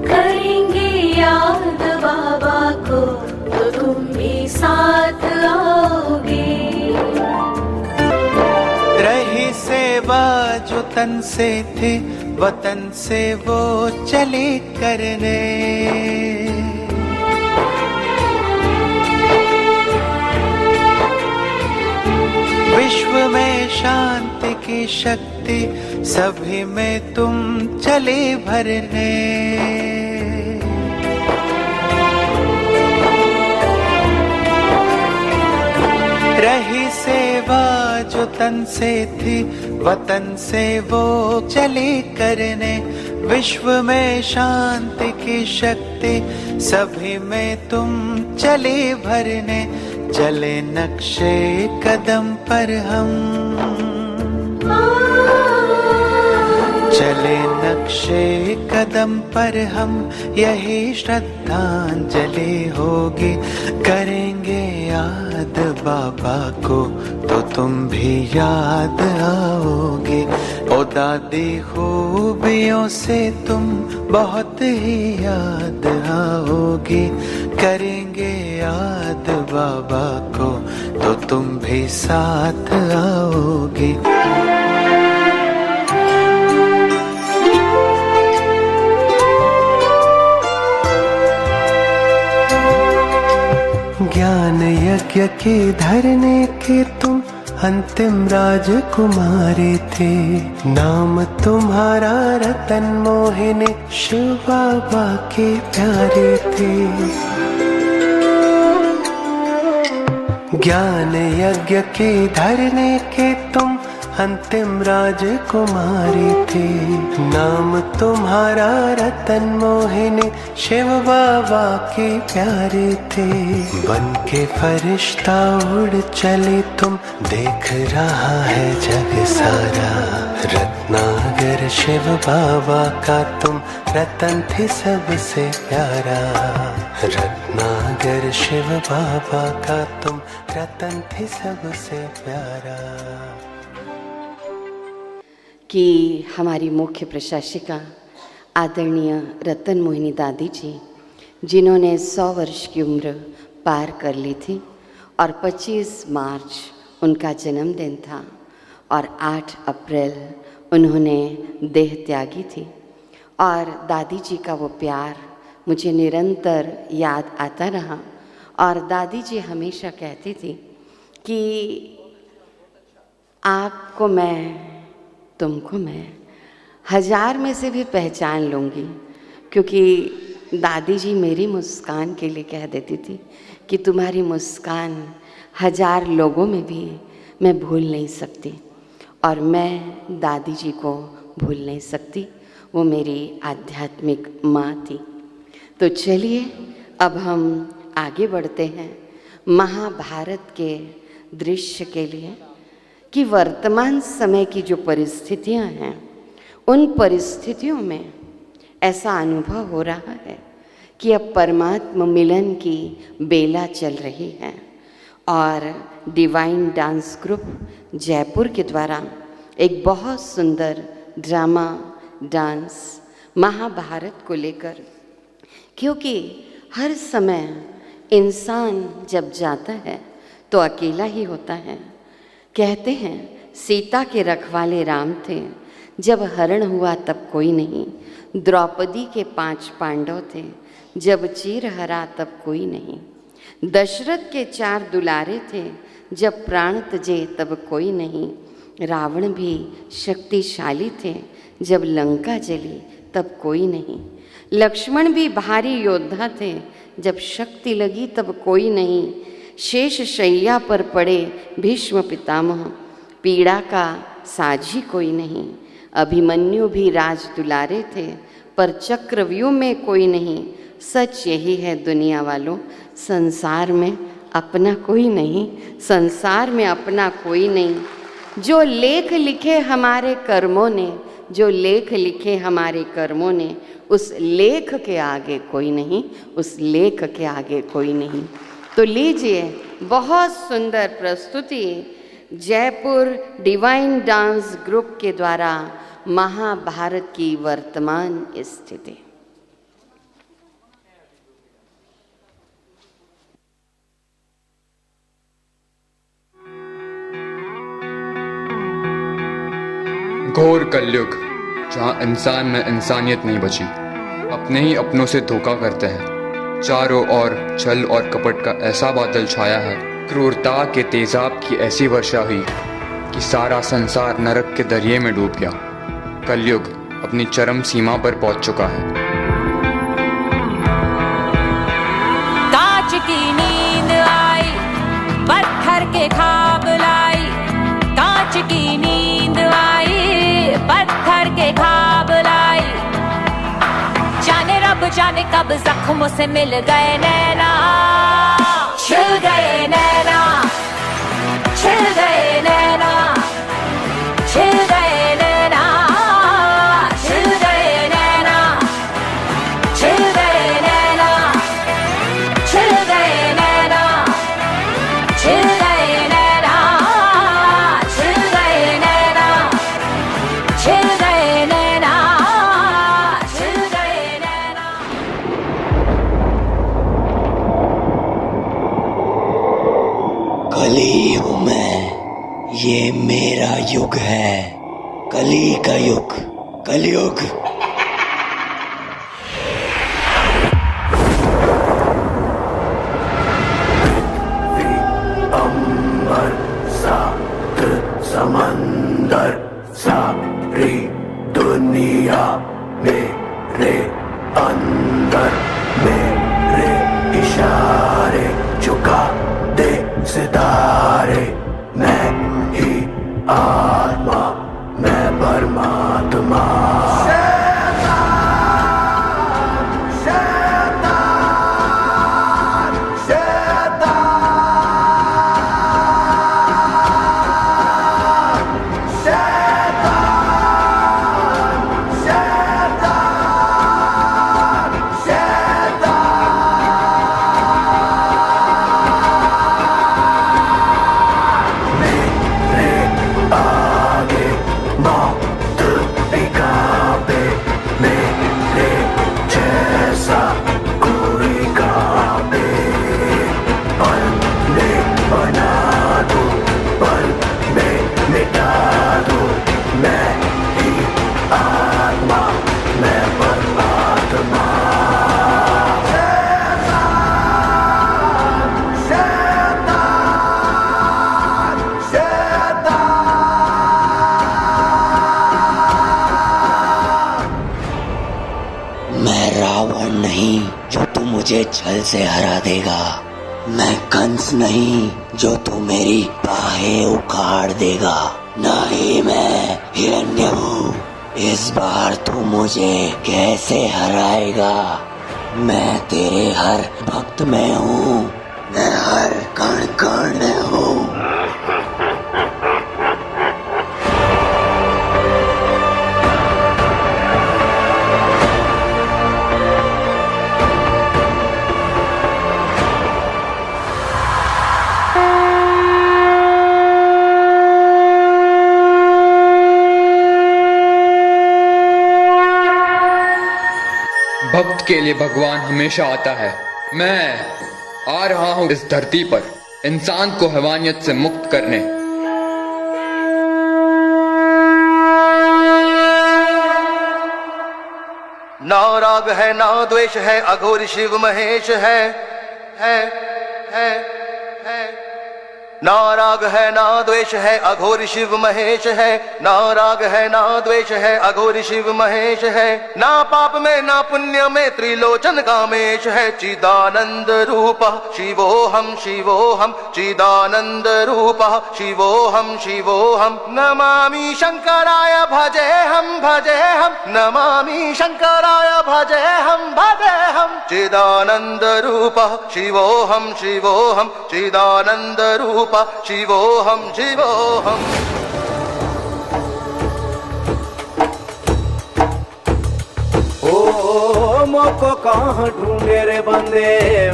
करेंगे याद बाबा को तो तुम भी साथ आओगे। रही सेवा जो तन से थी वतन से वो चली करने, विश्व में शांति की शक्ति सभी में तुम चले भरने। रही सेवा जो तन से थी वतन से वो चली करने, विश्व में शांति की शक्ति सभी में तुम चले भरने। चले नक्शे कदम पर हम, चले नक्शे कदम पर हम, यही श्रद्धांजलि होगी। करेंगे याद बाबा को तो तुम भी याद आओगे। ओ दादी खूबियों से तुम बहुत ही याद आओगी। करेंगे याद बाबा को तो तुम भी साथ आओगी। ज्ञान यज्ञ के धरने के तुम अंतिम राजकुमारी थे। नाम तुम्हारा रतन मोहिनी शिव बाबा के प्यारे थे। ज्ञान यज्ञ के धरने के तुम अंतिम राजकुमारी थे। नाम तुम्हारा रतन मोहिनी शिव बाबा के प्यारे थे। बन के फरिश्ता उड़ चले तुम, देख रहा है जग सारा। रत्नागर शिव बाबा का तुम रतन थे सबसे प्यारा। रत्नागर शिव बाबा का तुम रतन थे सबसे प्यारा। कि हमारी मुख्य प्रशासिका आदरणीय रतन मोहिनी दादी जी, जिन्होंने 100 वर्ष की उम्र पार कर ली थी और 25 मार्च उनका जन्मदिन था और 8 अप्रैल उन्होंने देह त्यागी थी। और दादी जी का वो प्यार मुझे निरंतर याद आता रहा। और दादी जी हमेशा कहती थी कि आपको मैं, तुमको मैं 1000 में से भी पहचान लूँगी। क्योंकि दादी जी मेरी मुस्कान के लिए कह देती थी कि तुम्हारी मुस्कान 1000 लोगों में भी मैं भूल नहीं सकती। और मैं दादी जी को भूल नहीं सकती, वो मेरी आध्यात्मिक माँ थी। तो चलिए अब हम आगे बढ़ते हैं महाभारत के दृश्य के लिए कि वर्तमान समय की जो परिस्थितियां हैं, उन परिस्थितियों में ऐसा अनुभव हो रहा है कि अब परमात्मा मिलन की बेला चल रही है। और डिवाइन डांस ग्रुप जयपुर के द्वारा एक बहुत सुंदर ड्रामा डांस महाभारत को लेकर, क्योंकि हर समय इंसान जब जाता है तो अकेला ही होता है। कहते हैं सीता के रखवाले राम थे, जब हरण हुआ तब कोई नहीं। द्रौपदी के 5 पांडव थे, जब चीर हरा तब कोई नहीं। दशरथ के 4 दुलारे थे, जब प्राण तजे तब कोई नहीं। रावण भी शक्तिशाली थे, जब लंका जली तब कोई नहीं। लक्ष्मण भी भारी योद्धा थे, जब शक्ति लगी तब कोई नहीं। शेष शैया पर पड़े भीष्म पितामह, पीड़ा का साझी कोई नहीं। अभिमन्यु भी राज दुलारे थे, पर चक्रव्यूह में कोई नहीं। सच यही है दुनिया वालों, संसार में अपना कोई नहीं, संसार में अपना कोई नहीं। जो लेख लिखे हमारे कर्मों ने, जो लेख लिखे हमारे कर्मों ने, उस लेख के आगे कोई नहीं, उस लेख के आगे कोई नहीं। तो लीजिए, बहुत सुंदर प्रस्तुति जयपुर डिवाइन डांस ग्रुप के द्वारा महाभारत की वर्तमान स्थिति। घोर कलयुग, जहाँ इंसान में इंसानियत नहीं बची, अपने ही अपनों से धोखा करते हैं। चारों ओर छल और कपट का ऐसा बादल छाया है, क्रूरता के तेजाब की ऐसी वर्षा हुई कि सारा संसार नरक के दरिये में डूब गया। कलयुग अपनी चरम सीमा पर पहुंच चुका है। कांच की नींद आई, पत्थर के ख्वाब लाई, कांच की नींद आई, पत्थर के ख्वाब लाई। जाने रब जाने कब जख्मों से मिल गए नैना, छिल गए नैना, छिल गए नैना, छिल गए नैना, छिल गए नैना, छिल गए नैना, छिल गए नैना, छिल गए नैना, छिल गए नैना, छिल गए नैना, छिल गए नैना। कली हूँ मैं, ये मेरा युग है, कली का युग, कलयुग। अंबर सात समंदर सारी दुनिया मेरे अंदर, मेरे इशारे चुका दे सितारे। मैं ही आत्मा, मैं परमात्मा। मुझे छल से हरा देगा। मैं कंस नहीं जो तू मेरी बाहें उखाड़ देगा। नहीं, मैं हिरण्य हूँ। इस बार तू मुझे कैसे हराएगा? मैं तेरे हर भक्त में हूँ, मैं हर कण कण में हूँ। भक्त के लिए भगवान हमेशा आता है। मैं आ रहा हूँ इस धरती पर इंसान को हैवानियत से मुक्त करने। ना राग है ना द्वेष है, अघोर शिव महेश है। ना राग है ना द्वेष है, अघोर शिव महेश है। ना राग है ना द्वेष है, अघोर शिव महेश है। ना पाप में ना पुण्य में त्रिलोचन कामेश है। चिदानंद रूप शिवोहम शिवोहम, चिदानंद रूप शिवोहम शिवोहम। नमामि शंकराय भजे हम भजे हम नमामि शंकराय भजे हम चिदानंद रूप शिवोहम शिवोहम चिदानंद रूप शिवोहम शिवोहम। ओ मोको कहाँ ढूंढे रे बंदे,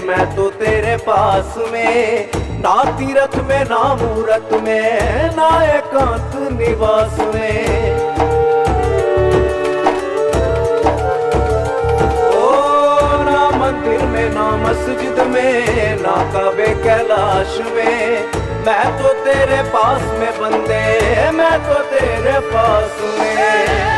मैं तो तेरे पास में, ना तीरथ में ना मूरत में ना एकांत निवास में। ओ ना मंदिर में ना मस्जिद में ना कबे कैलाश में, मैं तो तेरे पास में बंदे, मैं तो तेरे पास में।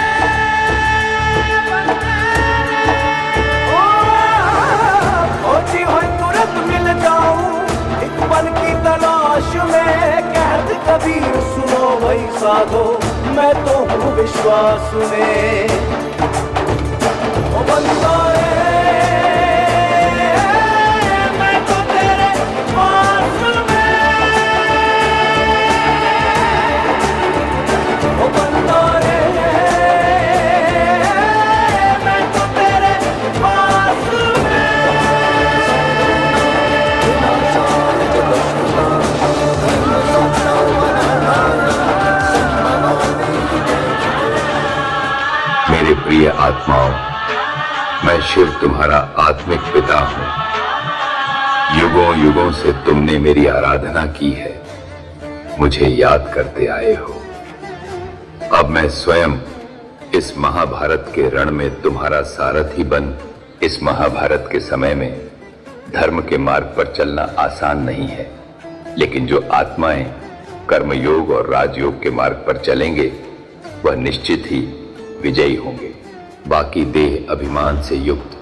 तुरंत मिल जाऊं एक पल की तलाश में, कहत कबीर सुनो भाई साधो, मैं तो हूँ विश्वास में। ओ बंदा मैं तो तेरे पास में, ओ बंदा मैं तो तेरे पास में। मेरे प्रिय आत्माओं, मैं शिव तुम्हारा आत्मिक पिता हूं। युगों युगों से तुमने मेरी आराधना की है, मुझे याद करते आए हो। अब मैं स्वयं इस महाभारत के रण में तुम्हारा सारथी बन, इस महाभारत के समय में धर्म के मार्ग पर चलना आसान नहीं है, लेकिन जो आत्माएं कर्मयोग और राजयोग के मार्ग पर चलेंगे वह निश्चित ही विजयी होंगे। बाकी देह अभिमान से युक्त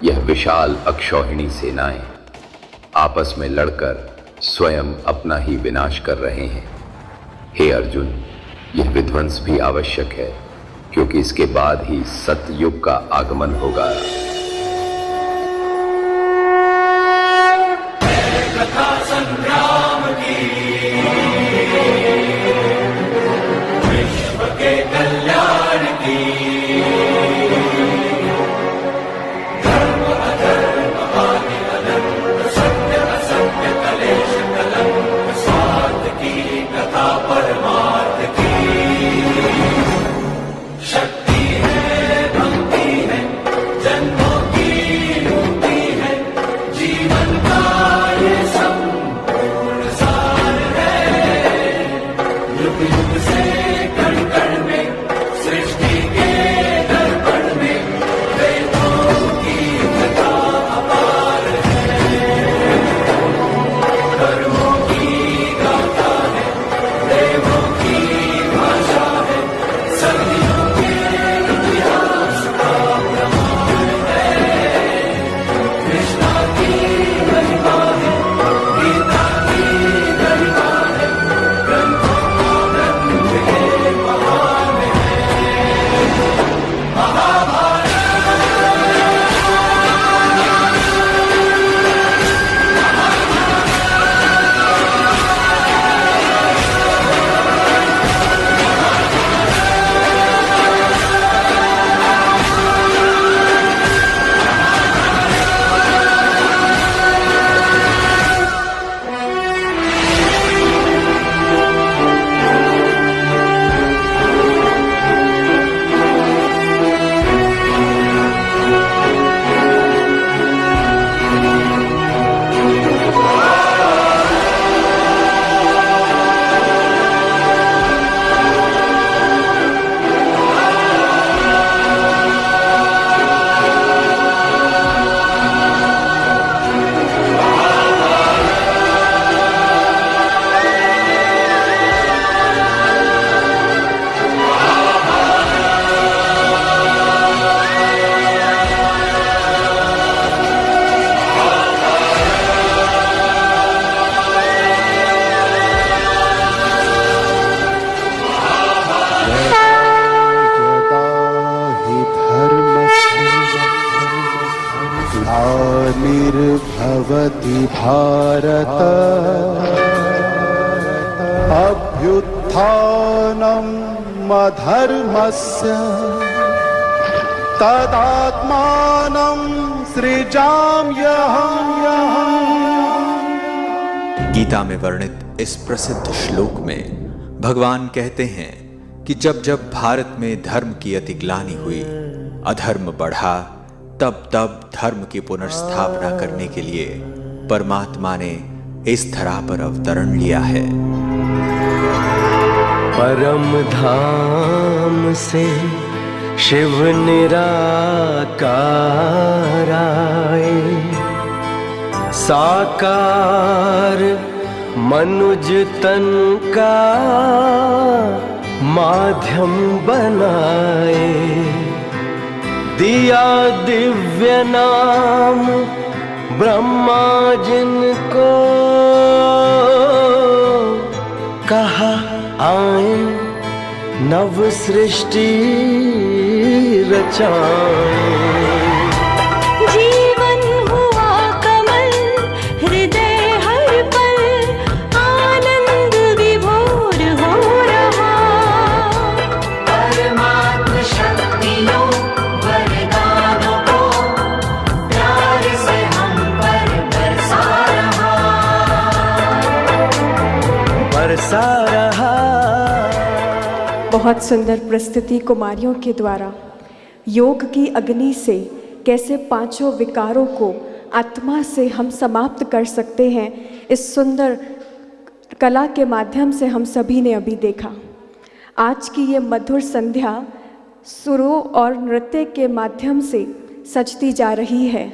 यह विशाल अक्षौहिणी सेनाएं आपस में लड़कर स्वयं अपना ही विनाश कर रहे हैं। हे अर्जुन, यह विध्वंस भी आवश्यक है, क्योंकि इसके बाद ही सतयुग का आगमन होगा। कथा संग्राम की, विश्व के कल्याण की, धर्म अधर्म आदि अनंत, सत्य असत्य कलेश कलंक, स्वार्थ की कथा परमार्थ की। शक्ति है भक्ति है, जन्मों की मुक्ति है, जीवन का ये संपूर्ण सार है। युग युग से कण कण में, सृष्टि के दर्पण में, वेदों की कथा अपार है। कर्मों की गाथा है, देवों की भाषा है, सदियों के इतिहास का प्रमाण है। कृष्णा की महिमा है, गीता की गरिमा है, ग्रंथों को ग्रंथ के महान है। महाभारत ग्लानिर्भवति भारत, अभ्युत्थानं धर्मस्य तदात्मानं सृजाम्यहम्। गीता में वर्णित इस प्रसिद्ध श्लोक में भगवान कहते हैं कि जब जब भारत में धर्म की अतिग्लानि हुई, अधर्म बढ़ा, तब तब धर्म की पुनर्स्थापना करने के लिए परमात्मा ने इस धरा पर अवतरण लिया है। परम धाम से शिव निराकार आए, साकार मनुज तन का माध्यम बनाए, दिया दिव्य नाम ब्रह्मा जिनको, कहा आए नव सृष्टि रचाए। जीवन हुआ कमल, हृदय हर पल आनंद विभोर हो रहा। परमात्म शक्तियों वरदानों को प्यार से हम पर बरसा रहा। बहुत सुंदर प्रस्तुति कुमारियों के द्वारा योग की अग्नि से कैसे पांचों विकारों को आत्मा से हम समाप्त कर सकते हैं, इस सुंदर कला के माध्यम से हम सभी ने अभी देखा। आज की ये मधुर संध्या सुरों और नृत्य के माध्यम से सजती जा रही है।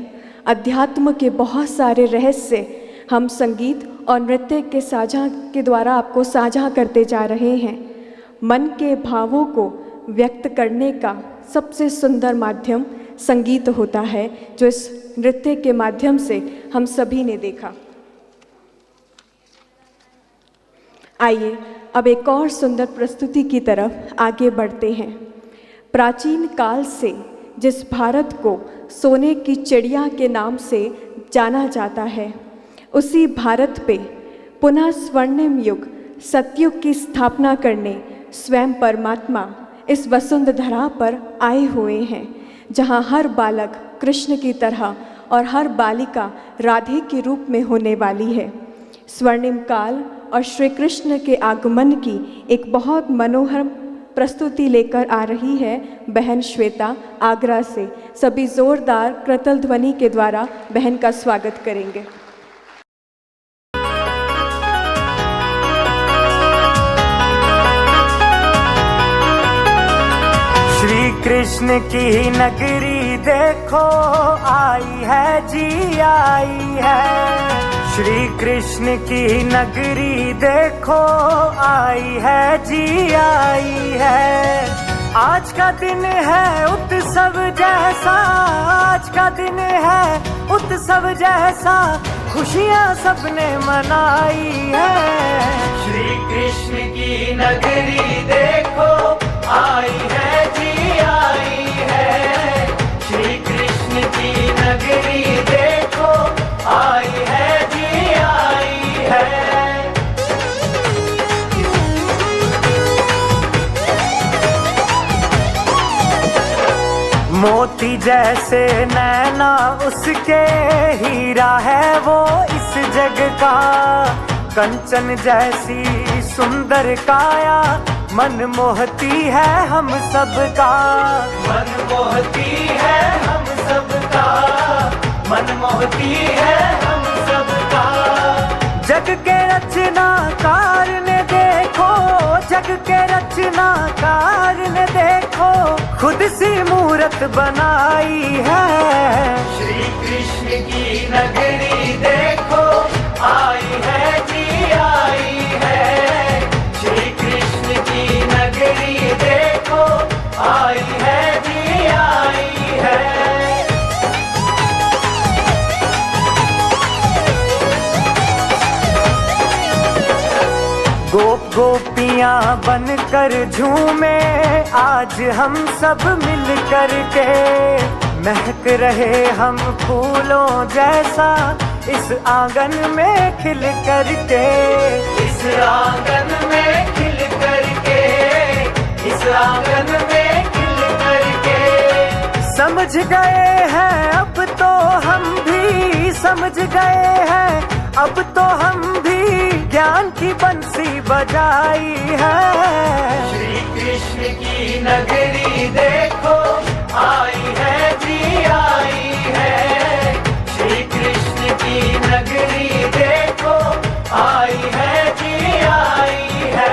अध्यात्म के बहुत सारे रहस्य हम संगीत और नृत्य के साझा के द्वारा आपको साझा करते जा रहे हैं। मन के भावों को व्यक्त करने का सबसे सुंदर माध्यम संगीत होता है, जो इस नृत्य के माध्यम से हम सभी ने देखा। आइए अब एक और सुंदर प्रस्तुति की तरफ आगे बढ़ते हैं। प्राचीन काल से जिस भारत को सोने की चिड़िया के नाम से जाना जाता है, उसी भारत पे पुनः स्वर्णिम युग सतयुग की स्थापना करने स्वयं परमात्मा इस वसुंधरा पर आए हुए हैं, जहाँ हर बालक कृष्ण की तरह और हर बालिका राधे के रूप में होने वाली है। स्वर्णिम काल और श्री कृष्ण के आगमन की एक बहुत मनोहर प्रस्तुति लेकर आ रही है बहन श्वेता आगरा से। सभी जोरदार करतल ध्वनि के द्वारा बहन का स्वागत करेंगे। श्री कृष्ण की नगरी देखो आई है जी आई है। श्री कृष्ण की नगरी देखो आई है जी आई है। आज का दिन है उत्सव जैसा, आज का दिन है उत्सव जैसा, खुशियाँ सबने मनाई है। श्री कृष्ण की नगरी देखो आई है जी आई है। श्री कृष्ण की नगरी देखो आई है जी आई है। मोती जैसे नैना उसके, हीरा है वो इस जग का। कंचन जैसी सुंदर काया, मन मोहती है हम सबका। मन मोहती है हम सबका, मन मोहती है हम सबका। जग के रचनाकार ने देखो, जग के रचनाकार ने देखो, खुद सी मूरत बनाई है। श्री कृष्ण की नगरी देखो आई है जी आई है। श्री कृष्ण की नगरी देखो आई है जी आई है। गोप गोपियाँ बनकर झूमे आज हम सब मिल कर के। महक रहे हम फूलों जैसा इस आंगन में खिल कर के। इस आंगन में खिल कर के, इस आंगन में खिल करके। समझ गए हैं अब तो हम भी, समझ गए हैं अब तो हम भी, ज्ञान की बंसी बजाई है। श्री कृष्ण की नगरी देखो आई है जी आई है। श्री कृष्ण की नगरी देखो आई है जी आई है।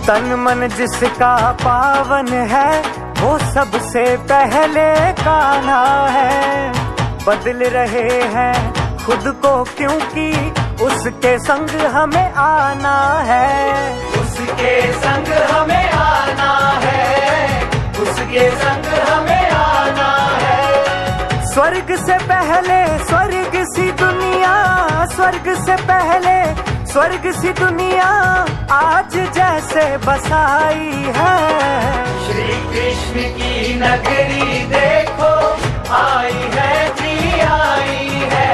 तन मन जिसका पावन है वो सबसे पहले कान्हा है। बदल रहे हैं खुद को क्योंकि उसके संग हमें आना है। उसके संग हमें आना है, उसके संग हमें आना है। स्वर्ग से पहले स्वर्ग सी दुनिया, स्वर्ग से पहले स्वर्ग सी दुनिया आज जैसे बसाई है। श्री कृष्ण की नगरी देखो आई है जी आई है।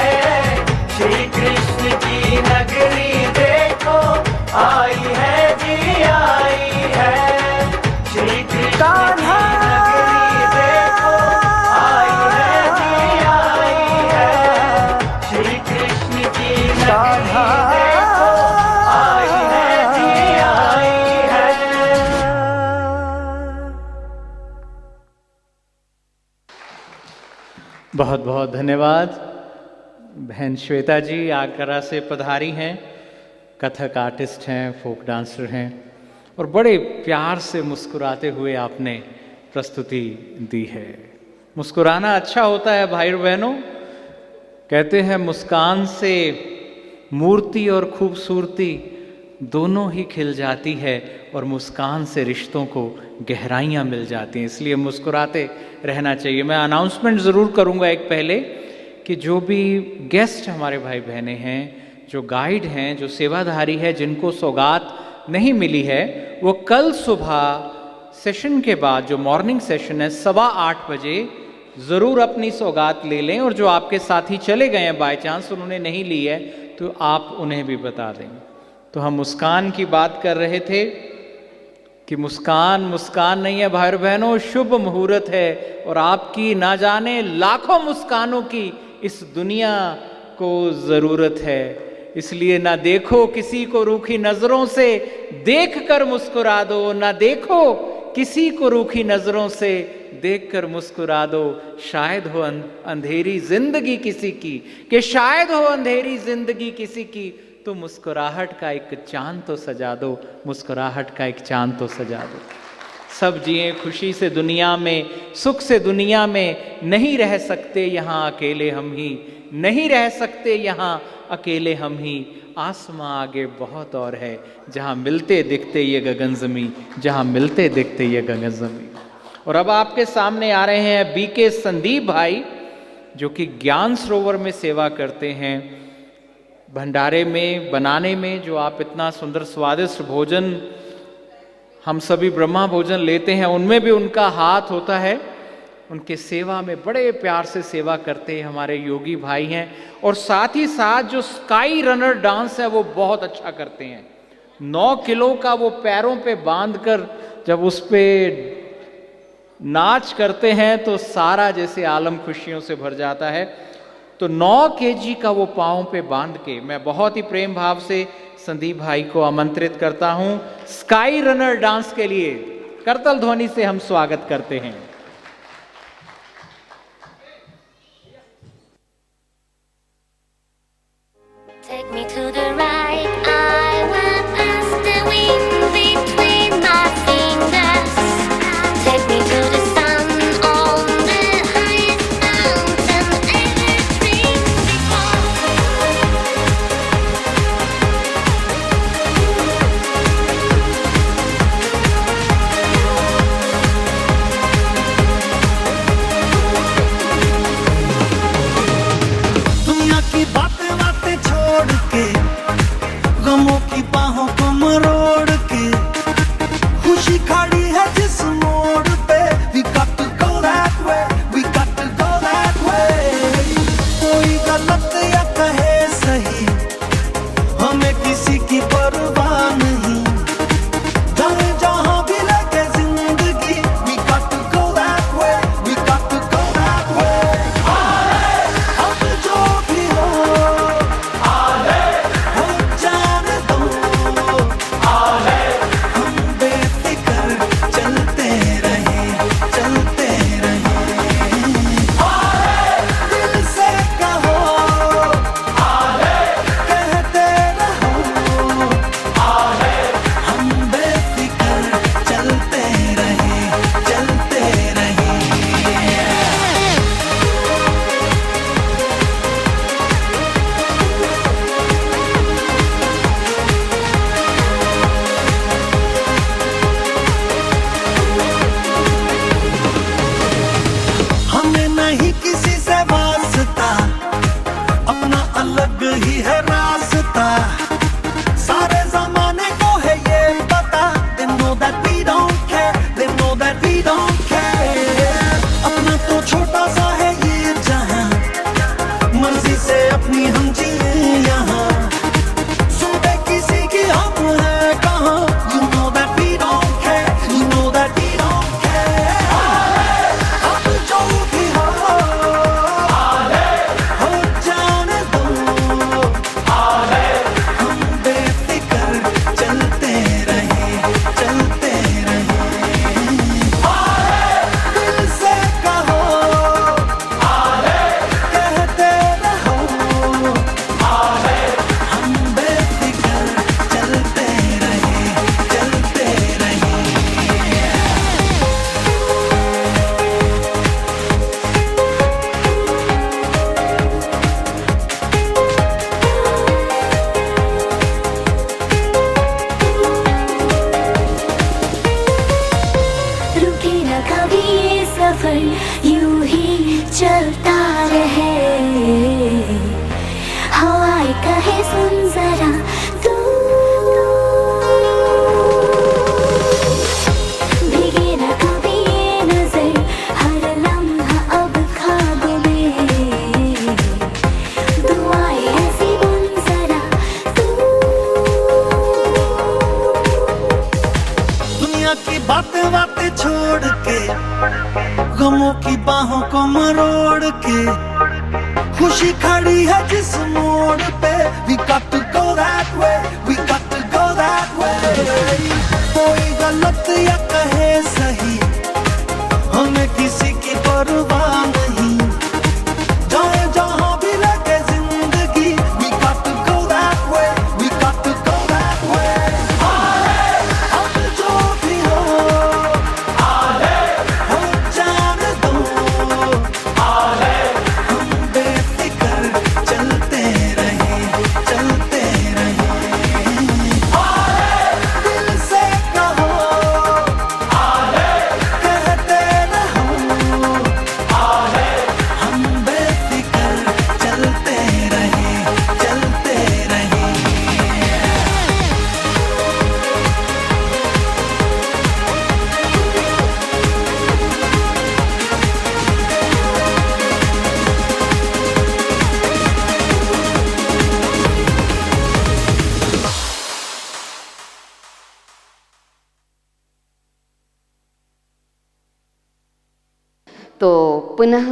श्री कृष्ण की नगरी देखो आई है जी आई है। श्री कृष्ण की नगरी देखो आई है जी आई है। श्री कृष्ण की नगरी बहुत बहुत धन्यवाद। बहन श्वेता जी आगरा से पधारी हैं, कथक आर्टिस्ट हैं, फोक डांसर हैं और बड़े प्यार से मुस्कुराते हुए आपने प्रस्तुति दी है। मुस्कुराना अच्छा होता है भाई बहनों। कहते हैं मुस्कान से मूर्ति और खूबसूरती दोनों ही खिल जाती है और मुस्कान से रिश्तों को गहराइयाँ मिल जाती हैं, इसलिए मुस्कुराते रहना चाहिए। मैं अनाउंसमेंट ज़रूर करूँगा एक पहले कि जो भी गेस्ट हमारे भाई बहनें हैं, जो गाइड हैं, जो सेवाधारी है, जिनको सौगात नहीं मिली है, वो कल सुबह सेशन के बाद जो मॉर्निंग सेशन है 8:15 बजे ज़रूर अपनी सौगात ले लें। और जो आपके साथी चले गए हैं बाय चांस उन्होंने नहीं ली है तो आप उन्हें भी बता दें। तो हम मुस्कान की बात कर रहे थे कि मुस्कान मुस्कान नहीं है भाई बहनों, शुभ मुहूर्त है और आपकी ना जाने लाखों मुस्कानों की इस दुनिया को ज़रूरत है। इसलिए ना देखो किसी को रूखी नज़रों से, देख कर मुस्कुरा दो। ना देखो किसी को रूखी नज़रों से, देख कर मुस्कुरा दो। शायद हो अंधेरी जिंदगी किसी की, कि शायद हो अंधेरी जिंदगी किसी की, तो मुस्कुराहट का एक चांद तो सजा दो, मुस्कुराहट का एक चांद तो सजा दो। सब जिए खुशी से दुनिया में, सुख से दुनिया में, नहीं रह सकते यहाँ अकेले हम ही, नहीं रह सकते यहाँ अकेले हम ही। आसमां आगे बहुत और है, जहाँ मिलते दिखते ये गगन ज़मीं, जहाँ मिलते दिखते ये गगन ज़मीं। और अब आपके सामने आ रहे हैं बीके संदीप भाई, जो कि ज्ञान सरोवर में सेवा करते हैं। भंडारे में बनाने में जो आप इतना सुंदर स्वादिष्ट भोजन हम सभी ब्रह्मा भोजन लेते हैं, उनमें भी उनका हाथ होता है। उनके सेवा में बड़े प्यार से सेवा करते हैं हमारे योगी भाई हैं। और साथ ही साथ जो स्काई रनर डांस है वो बहुत अच्छा करते हैं। 9 किलो का वो पैरों पे बांधकर जब उस पे नाच करते हैं तो सारा जैसे आलम खुशियों से भर जाता है। तो 9 केजी का वो पाँव पे बांध के मैं बहुत ही प्रेम भाव से संदीप भाई को आमंत्रित करता हूं स्काई रनर डांस के लिए। करतल ध्वनि से हम स्वागत करते हैं। Take me to the right, I will pass the wind between my fingers. Take me to the sun on the highest mountain ever dreamed before. दुनिया की बातें बातें छोड़ के, गमों की बाहों को मरोड़ के, खुशी खड़ी है जिस मोड़ पे, we got to go that way, we got to go that way। कोई गलत या कहे सही, हमें किसी की परवाह नहीं, जाए जहां भी लगे जिंदगी, we got to go that way, we got to go that way। अब जो भी हो जाने दो, हम बेफिक्र चलते रहे, चलते रहे। दिल से कहो, कहते रहो, हम बेफिक्र चलते रहे, चलते रहे। तो पुनः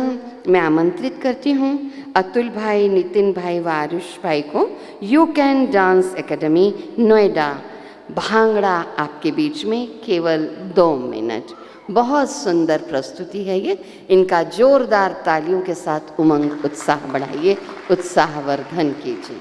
मैं आमंत्रित करती हूँ अतुल भाई, नितिन भाई व आरुष भाई को you can dance academy Noida, bhangra आपके बीच में केवल 2 मिनट। बहुत सुंदर प्रस्तुति है ये, इनका जोरदार तालियों के साथ उमंग उत्साह बढ़ाइए, उत्साहवर्धन कीजिए।